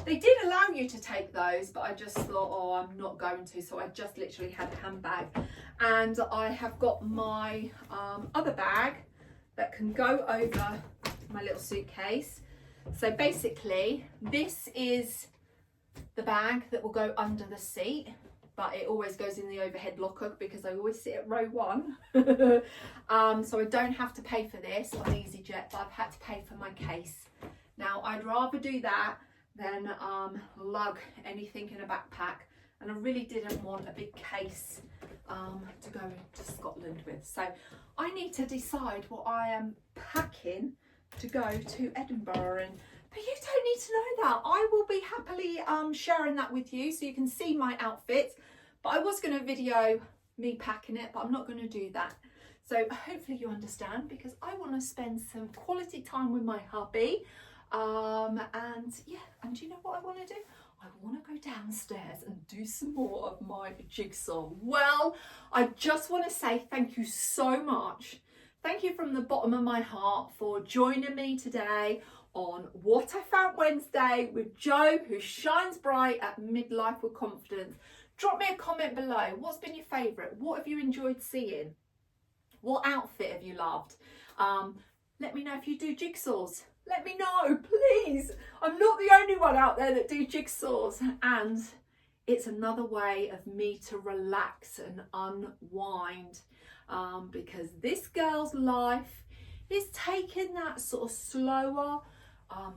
they did allow you to take those, but I just thought, oh, I'm not going to, so I just literally had a handbag. And I have got my other bag that can go over my little suitcase. So basically this is the bag that will go under the seat, but it always goes in the overhead locker because I always sit at row 1. So I don't have to pay for this on EasyJet, but I've had to pay for my case. Now I'd rather do that than lug anything in a backpack, and I really didn't want a big case to go to Scotland with. So I need to decide what I am packing to go to Edinburgh in. But you don't need to know that. I will be happily sharing that with you so you can see my outfits. But I was going to video me packing it, but I'm not going to do that. So hopefully you understand, because I want to spend some quality time with my hubby. And yeah, and do you know what I want to do? I want to go downstairs and do some more of my jigsaw. Well, I just want to say thank you so much. Thank you from the bottom of my heart for joining me today on What I Found Wednesday with Jo, who shines bright at Midlife with Confidence. Drop me a comment below. What's been your favourite? What have you enjoyed seeing? What outfit have you loved? Let me know if you do jigsaws. Let me know, please. I'm not the only one out there that do jigsaws. And it's another way of me to relax and unwind, because this girl's life is taking that sort of slower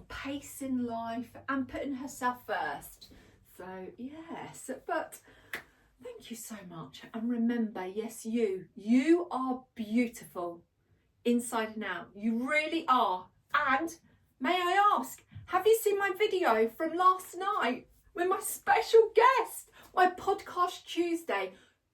pace in life and putting herself first. So yes, but thank you so much. And remember, yes, you are beautiful inside and out. You really are. And may I ask, have you seen my video from last night with my special guest, my podcast Tuesday,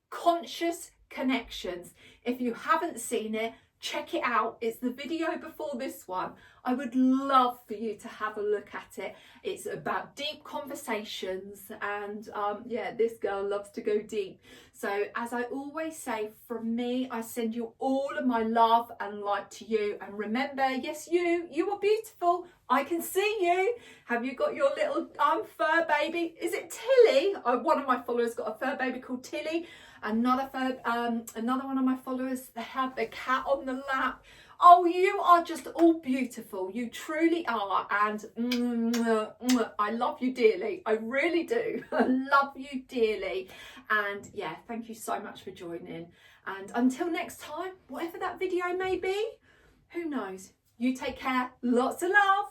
Conscious Connections? If you haven't seen it, check it out. It's the video before this one. I would love for you to have a look at it. It's about deep conversations, and yeah, this girl loves to go deep. So as I always say, from me, I send you all of my love and light to you. And remember, yes, you are beautiful. I can see you. Have you got your little fur baby? Is it Tilly? One of my followers got a fur baby called Tilly. Another one of my followers, they have the cat on the lap. Oh, you are just all beautiful. You truly are. And I love you dearly. I really do. I love you dearly. And yeah, thank you so much for joining. And until next time, whatever that video may be, who knows? You take care. Lots of love.